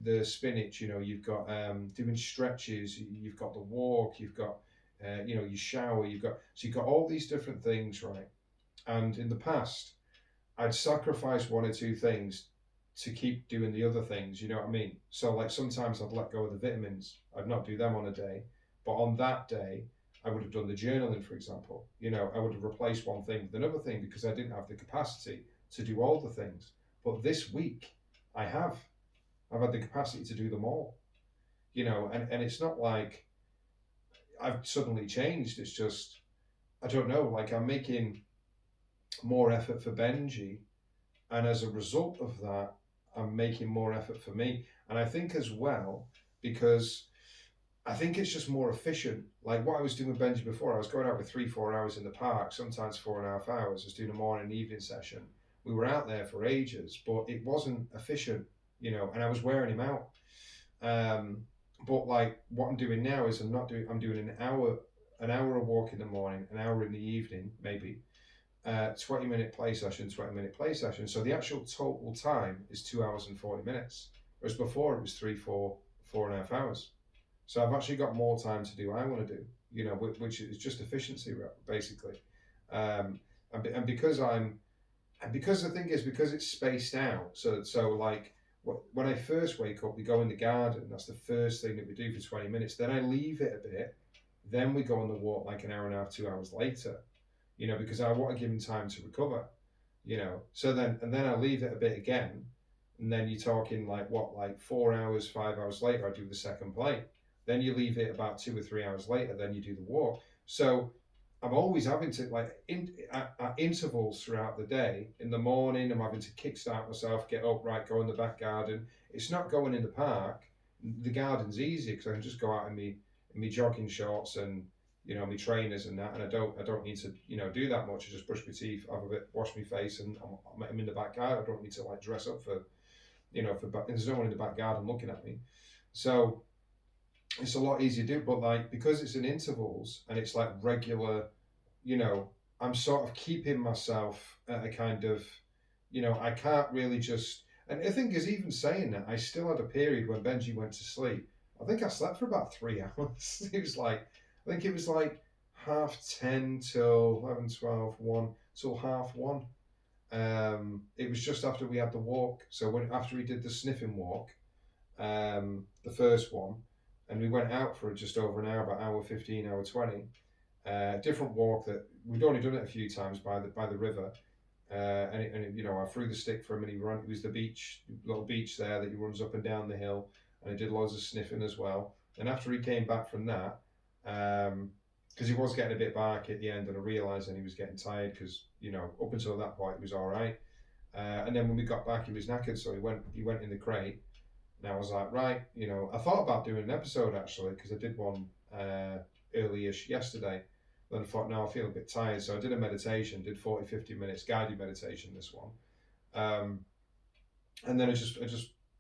the spinach, you've got doing stretches, you've got the walk, you've got, your shower, you've got all these different things, right? And in the past, I'd sacrifice one or two things to keep doing the other things, you know what I mean? So like sometimes I'd let go of the vitamins. I'd not do them on a day. But on that day, I would have done the journaling, for example. I would have replaced one thing with another thing, because I didn't have the capacity to do all the things. But this week, I have. I've had the capacity to do them all. And it's not like I've suddenly changed. It's just, I don't know, like I'm making more effort for Benji, and as a result of that, I'm making more effort for me. And I think as well, because I think it's just more efficient. Like what I was doing with Benji before, I was going out with 3-4 hours in the park, sometimes 4.5 hours. I was doing a morning and evening session. We were out there for ages, but it wasn't efficient, and I was wearing him out. But like what I'm doing now is I'm doing an hour of walk in the morning, an hour in the evening, maybe. 20-minute play session, 20-minute play session. So the actual total time is 2 hours and 40 minutes. Whereas before it was 4.5 hours. So I've actually got more time to do what I want to do, which is just efficiency, basically. And because the thing is, because it's spaced out. So like when I first wake up, we go in the garden. That's the first thing that we do for 20 minutes. Then I leave it a bit. Then we go on the walk like an hour and a half, 2 hours later. Because I want to give him time to recover, So then I leave it a bit again, and then you're talking like 4 hours, 5 hours later, I do the second play. Then you leave it about 2 or 3 hours later, then you do the walk. So I'm always having to at intervals throughout the day. In the morning, I'm having to kickstart myself, get up, right, go in the back garden. It's not going in the park. The garden's easy because I can just go out in me jogging shorts and my trainers and that, and I don't need to do that much. I just brush my teeth, have a bit, wash my face, and I'm in the back garden. I don't need to like dress up for there's no one in the back garden looking at me, so it's a lot easier to do. But like because it's in intervals and it's like regular, you know, I'm sort of keeping myself at a kind of, I can't really just. And I think is even saying that I still had a period when Benji went to sleep. I think I slept for about 3 hours. It was like, I think it was like 10:30 till 11, 12, 1 till 1:30. It was just after we had the walk. So after we did the sniffing walk, the first one, and we went out for just over an hour, about hour 15, hour 20. Different walk that we'd only done it a few times by the river, I threw the stick for him and he run. It was the beach, little beach there that he runs up and down the hill, and I did loads of sniffing as well. And after he came back from that, because he was getting a bit barky at the end, and I realised then he was getting tired because up until that point he was all right. And then when we got back, he was knackered, so he went in the crate. And I was like, right, I thought about doing an episode actually because I did one early-ish yesterday. Then I thought, no, I feel a bit tired. So I did a meditation, did 40, 50 minutes, guided meditation, this one. And then I just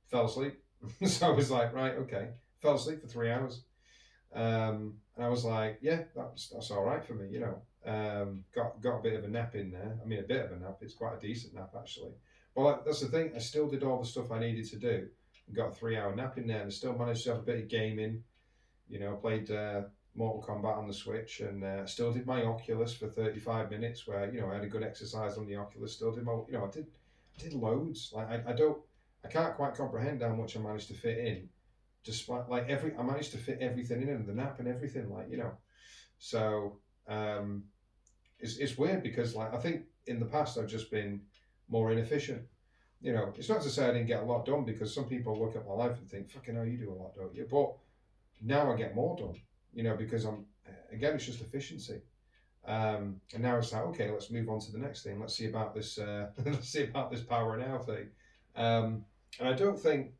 fell asleep. So I was like, right, okay. Fell asleep for 3 hours. And I was like, yeah, that's all right for me, Got a bit of a nap in there. I mean, a bit of a nap. It's quite a decent nap, actually. Well, that's the thing. I still did all the stuff I needed to do. Got a 3 hour nap in there and I still managed to have a bit of gaming. Played Mortal Kombat on the Switch, and still did my Oculus for 35 minutes where, I had a good exercise on the Oculus, still did my, I did loads. Like, I can't quite comprehend how much I managed to fit in, despite, like, I managed to fit everything in the nap and everything, so, it's weird because, like, I think in the past I've just been more inefficient. It's not to say I didn't get a lot done because some people look at my life and think, fucking hell, you do a lot, don't you? But now I get more done. Because again, it's just efficiency. And now it's like, okay, let's move on to the next thing. Let's see about this. Let's see about this power now thing. And I don't think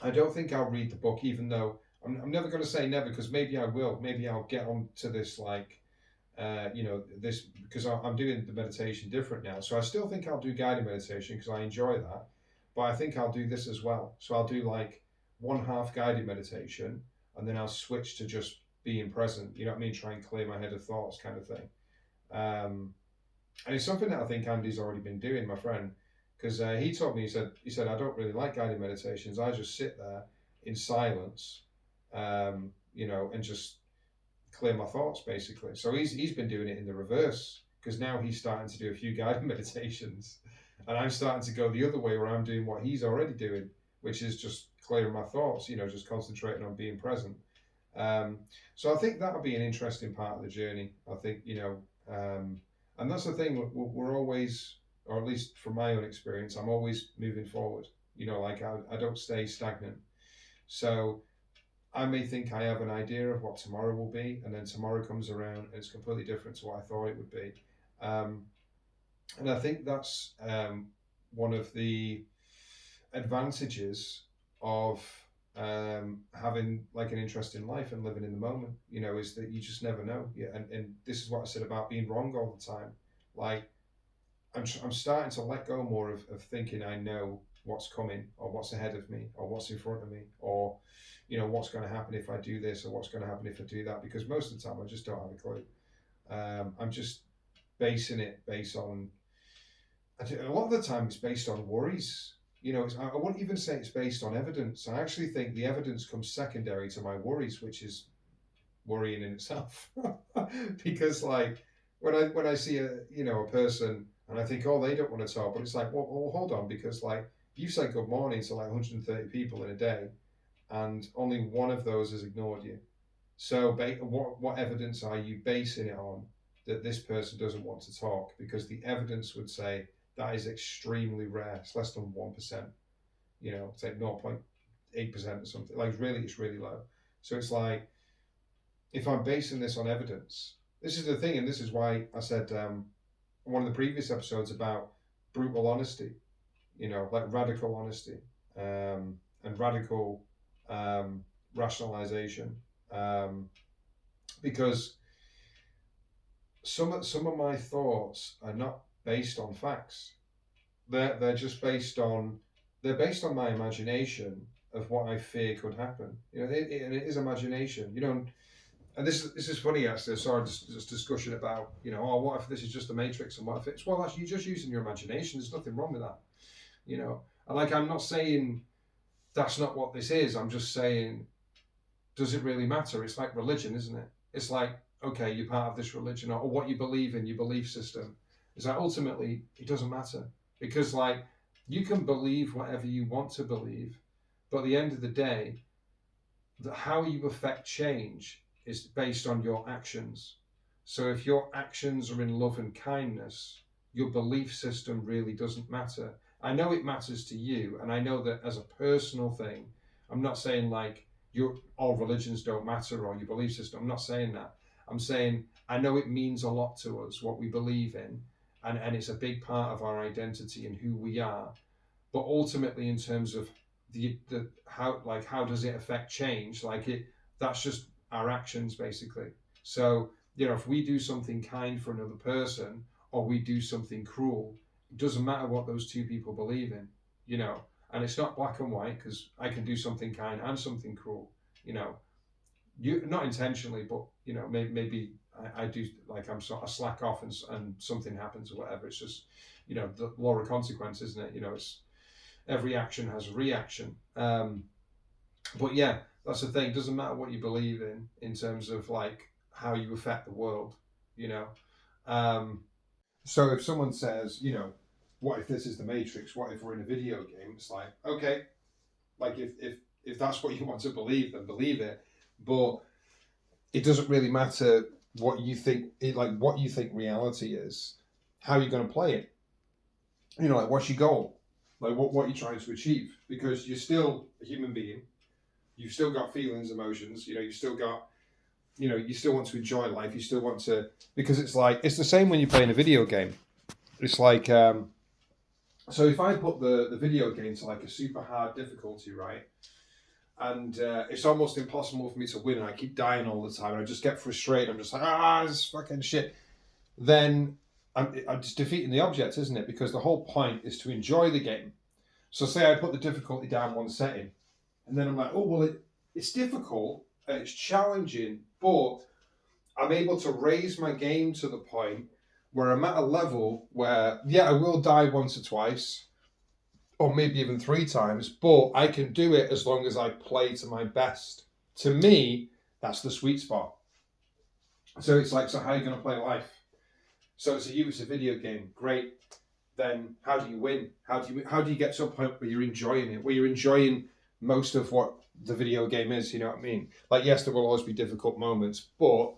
I'll read the book, even though I'm never going to say never, because maybe I will. Maybe I'll get on to this, like, this, because I'm doing the meditation different now. So I still think I'll do guided meditation because I enjoy that. But I think I'll do this as well. So I'll do like one half guided meditation, and then I'll switch to just being present. You know what I mean? Try and clear my head of thoughts, kind of thing. And it's something that I think Andy's already been doing, my friend, because he told me, he said I don't really like guided meditations. I just sit there in silence, and just clear my thoughts basically. So he's been doing it in the reverse, because now he's starting to do a few guided meditations, and I'm starting to go the other way where I'm doing what he's already doing, which is just clearing my thoughts, just concentrating on being present. So I think that'll be an interesting part of the journey. I think, and that's the thing, we're always, or at least from my own experience, I'm always moving forward. Like I don't stay stagnant. So I may think I have an idea of what tomorrow will be, and then tomorrow comes around and it's completely different to what I thought it would be. And I think that's one of the advantages of having like an interest in life and living in the moment, is that you just never know. Yeah, and this is what I said about being wrong all the time. Like I'm starting to let go more of thinking I know what's coming or what's ahead of me or what's in front of me or what's going to happen if I do this or what's going to happen if I do that, because most of the time I just don't have a clue. I'm just basing it based on, a lot of the time it's based on worries. I wouldn't even say it's based on evidence. I actually think the evidence comes secondary to my worries, which is worrying in itself. Because like when I see a person and I think, oh, they don't want to talk, but it's like, well, hold on, because like you say good morning to like 130 people in a day, and only one of those has ignored you. So what evidence are you basing it on that this person doesn't want to talk? Because the evidence would say that is extremely rare. It's less than 1%. It's like 0.8% or something. Like really, it's really low. So it's like, if I'm basing this on evidence, this is the thing, and this is why I said one of the previous episodes about brutal honesty, like radical honesty, and radical rationalization, because some of my thoughts are not based on facts. They're just based on my imagination of what I fear could happen. And it is imagination. And this is funny actually. I saw this discussion about oh, what if this is just the Matrix, and what if it's, well, actually you're just using your imagination. There's nothing wrong with that. And like, I'm not saying that's not what this is. I'm just saying, does it really matter? It's like religion, isn't it? It's like, okay, you're part of this religion, or what you believe in, your belief system. It's like, ultimately it doesn't matter, because like, you can believe whatever you want to believe, but at the end of the day, how you affect change is based on your actions. So if your actions are in love and kindness, your belief system really doesn't matter. I know it matters to you, and I know that as a personal thing, I'm not saying like all religions don't matter or your belief system. I'm not saying that. I'm saying I know it means a lot to us what we believe in, and it's a big part of our identity and who we are. But ultimately, in terms of the how does it affect change? That's just our actions basically. So if we do something kind for another person, or we do something cruel, it doesn't matter what those two people believe in. And it's not black and white, because I can do something kind and something cruel. You not intentionally, but maybe I do, like, I'm sort of slack off, and something happens or whatever. It's just the law of consequence, isn't it? It's every action has a reaction. But yeah, that's the thing. It doesn't matter what you believe in terms of like how you affect the world. So if someone says, what if this is the Matrix? What if we're in a video game? It's like, okay, like if that's what you want to believe, then believe it. But it doesn't really matter what you think. What you think reality is. How are you going to play it? Like, what's your goal? Like, what you're trying to achieve? Because you're still a human being. You've still got feelings, emotions. You still got. You still want to enjoy life. You still want to, because it's the same when you're playing a video game. It's like, so if I put the video game to like a super hard difficulty, right? And it's almost impossible for me to win, and I keep dying all the time, and I just get frustrated. I'm just like, this fucking shit. Then I'm just defeating the object, isn't it? Because the whole point is to enjoy the game. So say I put the difficulty down one setting, and then I'm like, oh, well, it's difficult, and it's challenging, but I'm able to raise my game to the point where I'm at a level where, yeah, I will die once or twice, or maybe even 3 times, but I can do it as long as I play to my best. To me, that's the sweet spot. So it's like, so how are you going to play life? So to you, it's a video game. Great. Then how do you win? How do you get to a point where you're enjoying it, where you're enjoying most of what the video game is? You know what I mean? Like, yes, there will always be difficult moments, but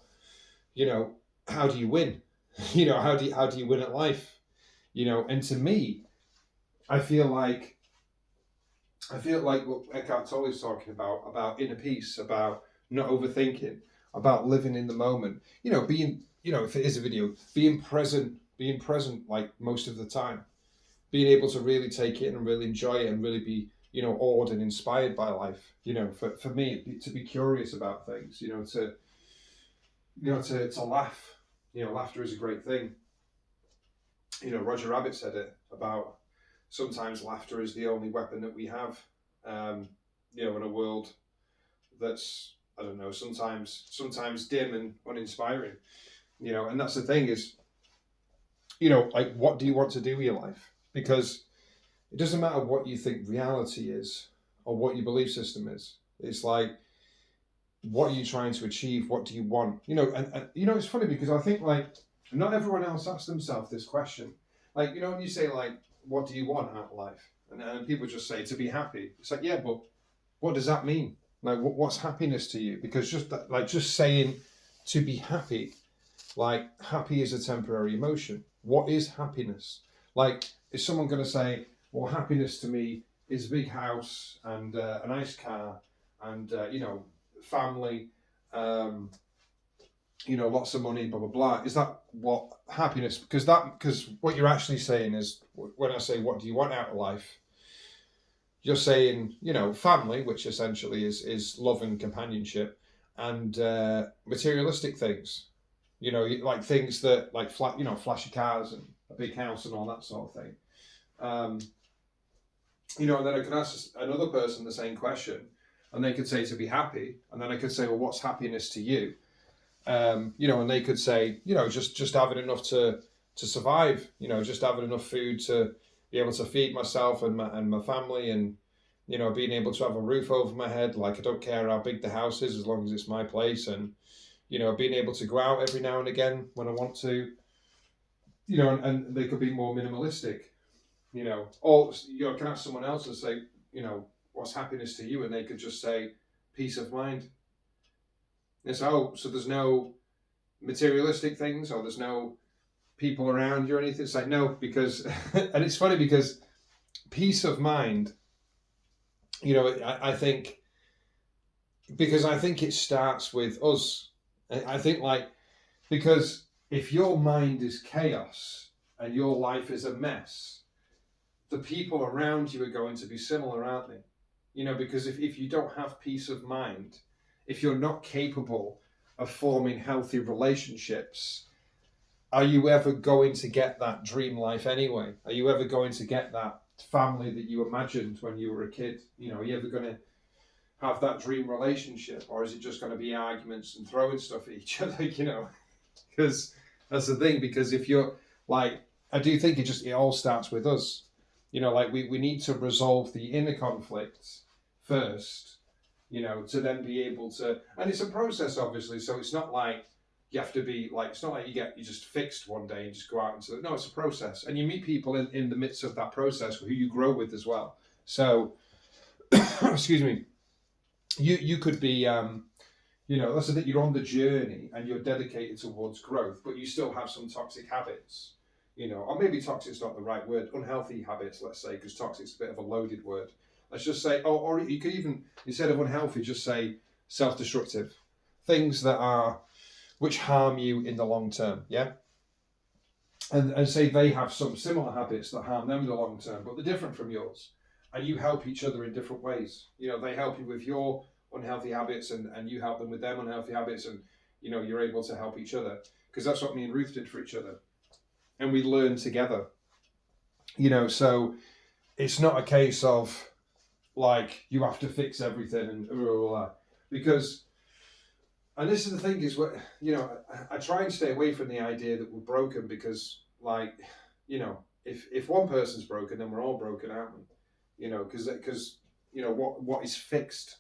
how do you win? How do you win at life? And to me, I feel like what Eckhart Tolle is talking about inner peace, about not overthinking, about living in the moment. Being, if it is a video, being present like most of the time, being able to really take it and really enjoy it and really be, awed and inspired by life. For me, to be curious about things, to laugh. Laughter is a great thing. Roger Rabbit said it about, sometimes laughter is the only weapon that we have, in a world that's, I don't know, sometimes dim and uninspiring, and that's the thing is, like, what do you want to do with your life? Because it doesn't matter what you think reality is or what your belief system is. It's like, what are you trying to achieve? What do you want? And it's funny because I think, like, not everyone else asks themselves this question. Like, when you say, like, what do you want out of life? And people just say to be happy. It's like, yeah, but what does that mean? Like, what's happiness to you? Because just saying to be happy, like, happy is a temporary emotion. What is happiness? Like, is someone going to say, well, happiness to me is a big house and a nice car and, family, lots of money, blah blah blah. Is that what happiness? Because what you're actually saying is, when I say what do you want out of life, you're saying, family, which essentially is love and companionship, and materialistic things. Like things that like flashy cars and a big house and all that sort of thing. Um, and then I could ask another person the same question, and they could say to be happy, and then I could say, well, what's happiness to you? And they could say, just having enough to survive, just having enough food to be able to feed myself and my family, and being able to have a roof over my head. Like, I don't care how big the house is as long as it's my place, and being able to go out every now and again when I want to. And they could be more minimalistic. Or can ask someone else and say, what's happiness to you, and they could just say peace of mind. It's so there's no materialistic things, or there's no people around you or anything. It's like, no, because and it's funny because peace of mind, I think, because I think it starts with us. I think, like, because if your mind is chaos and your life is a mess, the people around you are going to be similar, aren't they? Because if you don't have peace of mind, if you're not capable of forming healthy relationships, are you ever going to get that dream life anyway? Are you ever going to get that family that you imagined when you were a kid? Are you ever going to have that dream relationship, or is it just going to be arguments and throwing stuff at each other? Because that's the thing. Because if you're like, I do think it all starts with us. Like we need to resolve the inner conflicts first, to then be able to, and it's a process, obviously. So it's not like you have to be like, it's not like you just fixed one day and just go out into no, it's a process. And you meet people in the midst of that process who you grow with as well. So, excuse me, you could be, that's the thing, you're on the journey and you're dedicated towards growth, but you still have some toxic habits. Or maybe toxic's not the right word, unhealthy habits, let's say, because toxic's a bit of a loaded word. Let's just say, or you could even, instead of unhealthy, just say self-destructive. Things which harm you in the long term, yeah? And say they have some similar habits that harm them in the long term, but they're different from yours. And you help each other in different ways. They help you with your unhealthy habits, and you help them with their unhealthy habits, and, you're able to help each other. Because that's what me and Ruth did for each other. And we learn together, so it's not a case of like you have to fix everything and because, and this is the thing is what, I try and stay away from the idea that we're broken, because like, if one person's broken, then we're all broken, aren't we? Because what is fixed,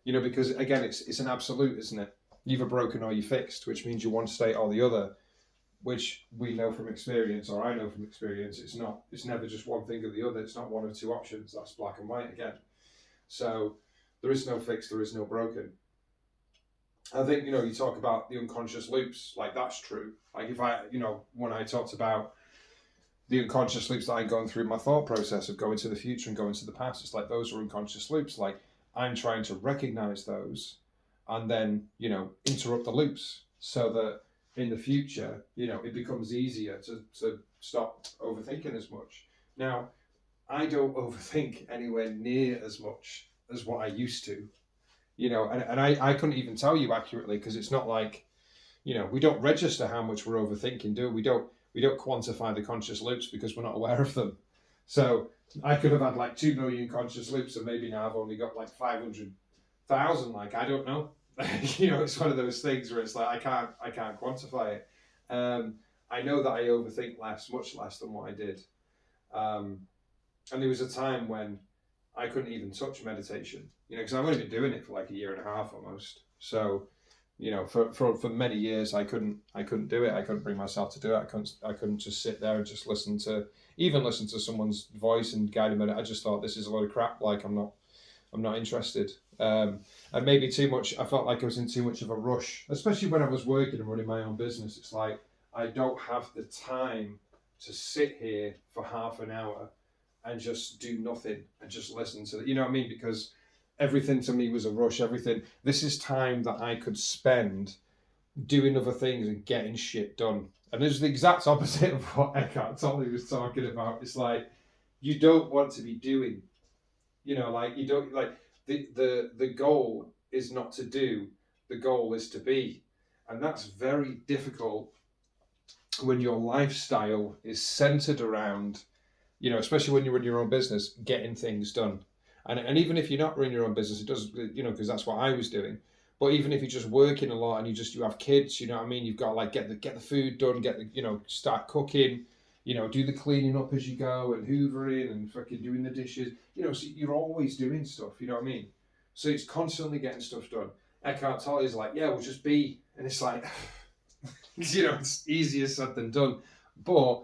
because again, it's an absolute, isn't it? You're either broken or you're fixed, which means you're one state or the other. Which we know from experience, or I know from experience, it's never just one thing or the other. It's not one of two options. That's black and white again. So there is no fixed, there is no broken. I think, you talk about the unconscious loops, like that's true. Like if I, when I talked about the unconscious loops that I'm going through my thought process of going to the future and going to the past, it's like those are unconscious loops. Like I'm trying to recognize those and then, interrupt the loops so that in the future, it becomes easier to stop overthinking as much. Now, I don't overthink anywhere near as much as what I used to, and I couldn't even tell you accurately, because it's not like, we don't register how much we're overthinking, do we? We don't quantify the conscious loops because we're not aware of them. So I could have had like 2 million conscious loops, and maybe now I've only got like 500,000, like, I don't know. It's one of those things where it's like I can't quantify it. I know that I overthink much less than what I did, and there was a time when I couldn't even touch meditation, because I've only been doing it for like a year and a half almost. So, for many years I couldn't do it. I couldn't bring myself to do it. I couldn't just sit there and just listen to someone's voice and guided meditation. I just thought, this is a load of crap. Like I'm not interested. And maybe too much. I felt like I was in too much of a rush, especially when I was working and running my own business. It's like I don't have the time to sit here for half an hour and just do nothing and just listen to it. You know what I mean? Because everything to me was a rush. Everything. This is time that I could spend doing other things and getting shit done. And it's the exact opposite of what Eckhart Tolle was talking about. It's like, you don't want to be doing, like you don't like the goal is not to do, the goal is to be. And that's very difficult when your lifestyle is centered around, especially when you run your own business, getting things done. And even if you're not running your own business, it does, because that's what I was doing. But even if you're just working a lot and you have kids, you know what I mean? You've got to like get the food done, start cooking, do the cleaning up as you go and hoovering and fucking doing the dishes. So you're always doing stuff, you know what I mean? So it's constantly getting stuff done. Eckhart Tolle is like, yeah, we'll just be. And it's like, it's easier said than done. But,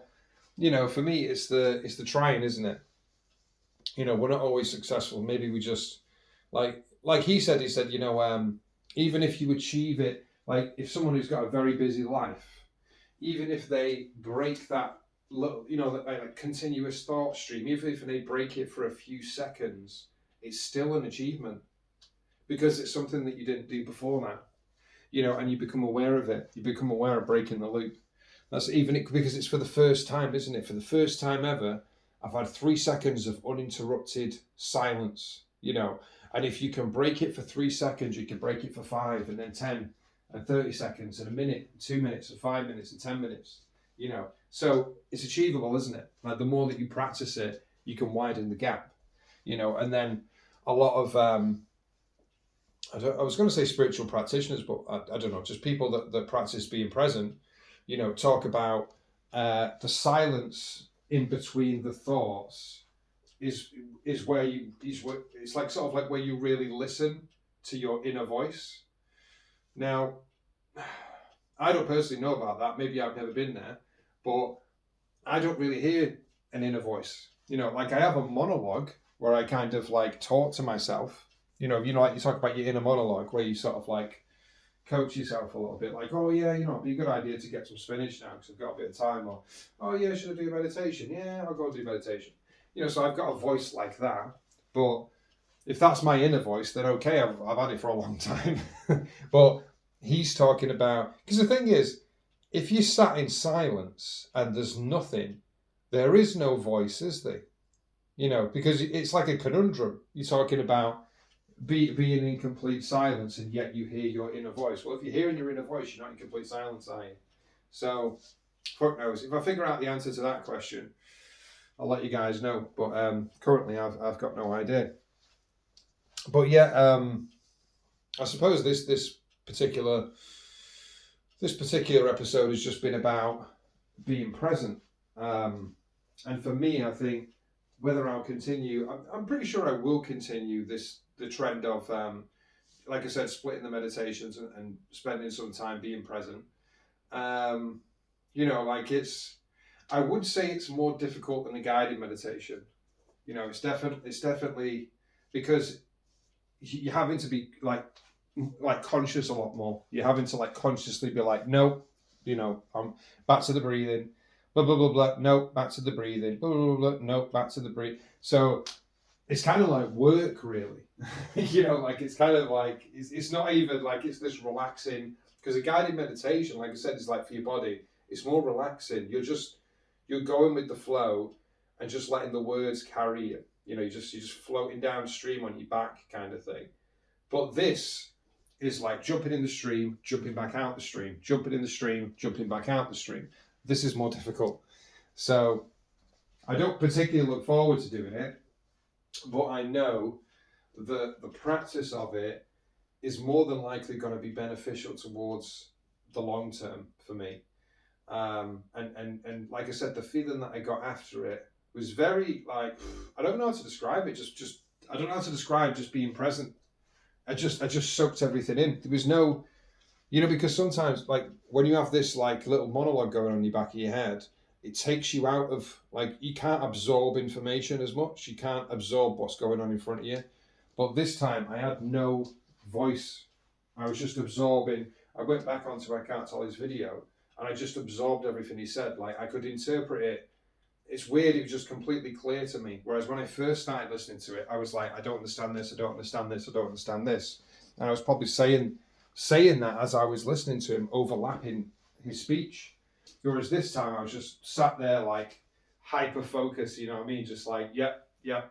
for me, it's the trying, isn't it? We're not always successful. Maybe we just, like he said, even if you achieve it, like if someone who's got a very busy life, even if they break that little, like continuous thought stream, even if they break it for a few seconds, it's still an achievement because it's something that you didn't do before now, and you become aware of it. You become aware of breaking the loop. That's even it because it's for the first time, isn't it? For the first time ever, I've had 3 seconds of uninterrupted silence, and if you can break it for 3 seconds, you can break it for 5 and then 10 and 30 seconds and a minute, 2 minutes and 5 minutes and 10 minutes, So it's achievable, isn't it? Like the more that you practice it, you can widen the gap, and then a lot of, I was going to say spiritual practitioners, but I don't know, just people that practice being present, talk about the silence in between the thoughts is where it's like sort of like where you really listen to your inner voice. Now, I don't personally know about that. Maybe I've never been there, but I don't really hear an inner voice. Like I have a monologue where I kind of like talk to myself. Like you talk about your inner monologue where you sort of like coach yourself a little bit, like, oh yeah, it'd be a good idea to get some spinach now because I've got a bit of time, or oh yeah, should I do meditation? Yeah, I'll go do meditation. So I've got a voice like that, but if that's my inner voice, then okay, I've had it for a long time. But he's talking about, because the thing is, if you sat in silence and there's nothing, there is no voice, is there? Because it's like a conundrum. You're talking about being in complete silence and yet you hear your inner voice. Well, if you're hearing your inner voice, you're not in complete silence, are you? So, fuck knows. If I figure out the answer to that question, I'll let you guys know. But currently, I've got no idea. But yeah, I suppose this particular episode has just been about being present. And for me, I think whether I'll continue, I'm pretty sure I will continue the trend of, like I said, splitting the meditations and spending some time being present. I would say it's more difficult than a guided meditation. It's definitely because you're having to be like conscious a lot more. You're having to like consciously be like, no, I'm back to the breathing, blah, blah, blah, blah. No, back to the breathing, blah, blah, blah, blah. No, back to the breathing. So it's kind of like work, really. It's kind of like, it's not even like it's this relaxing, because a guided meditation, like I said, is like for your body. It's more relaxing. You're going with the flow and just letting the words carry you. You're just floating downstream on your back kind of thing. But this is like jumping in the stream, jumping back out the stream, jumping in the stream, jumping back out the stream. This is more difficult. So I don't particularly look forward to doing it, but I know that the practice of it is more than likely going to be beneficial towards the long term for me. And like I said, the feeling that I got after it was very like, I don't know how to describe it. Just I don't know how to describe just being present. I just soaked everything in. There was no, because sometimes like when you have this like little monologue going on in the back of your head, it takes you out of, like, you can't absorb information as much. You can't absorb what's going on in front of you. But this time I had no voice. I was just absorbing. I went back onto Eckhart Tolle's video and I just absorbed everything he said. Like I could interpret it. It's weird. It was just completely clear to me. Whereas when I first started listening to it, I was like, I don't understand this. I don't understand this. I don't understand this. And I was probably saying saying that as I was listening to him, overlapping his speech. Whereas this time I was just sat there like hyper focused, you know what I mean? Just like, oh yeah,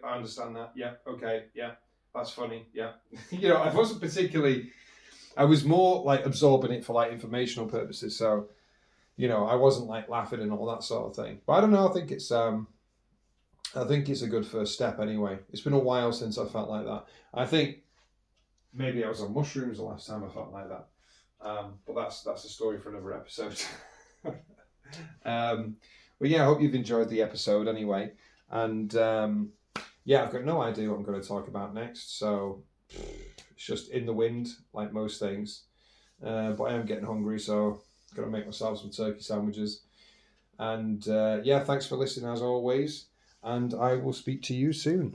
I understand that. Yeah, okay, yeah, that's funny. Yeah. I wasn't particularly, I was more like absorbing it for like informational purposes. So, I wasn't like laughing and all that sort of thing. But I don't know, I think it's a good first step anyway. It's been a while since I felt like that. I think maybe I was on mushrooms the last time I felt like that. But that's a story for another episode. But yeah, I hope you've enjoyed the episode anyway. And I've got no idea what I'm going to talk about next. So it's just in the wind, like most things. But I am getting hungry, so I'm going to make myself some turkey sandwiches. And thanks for listening as always. And I will speak to you soon.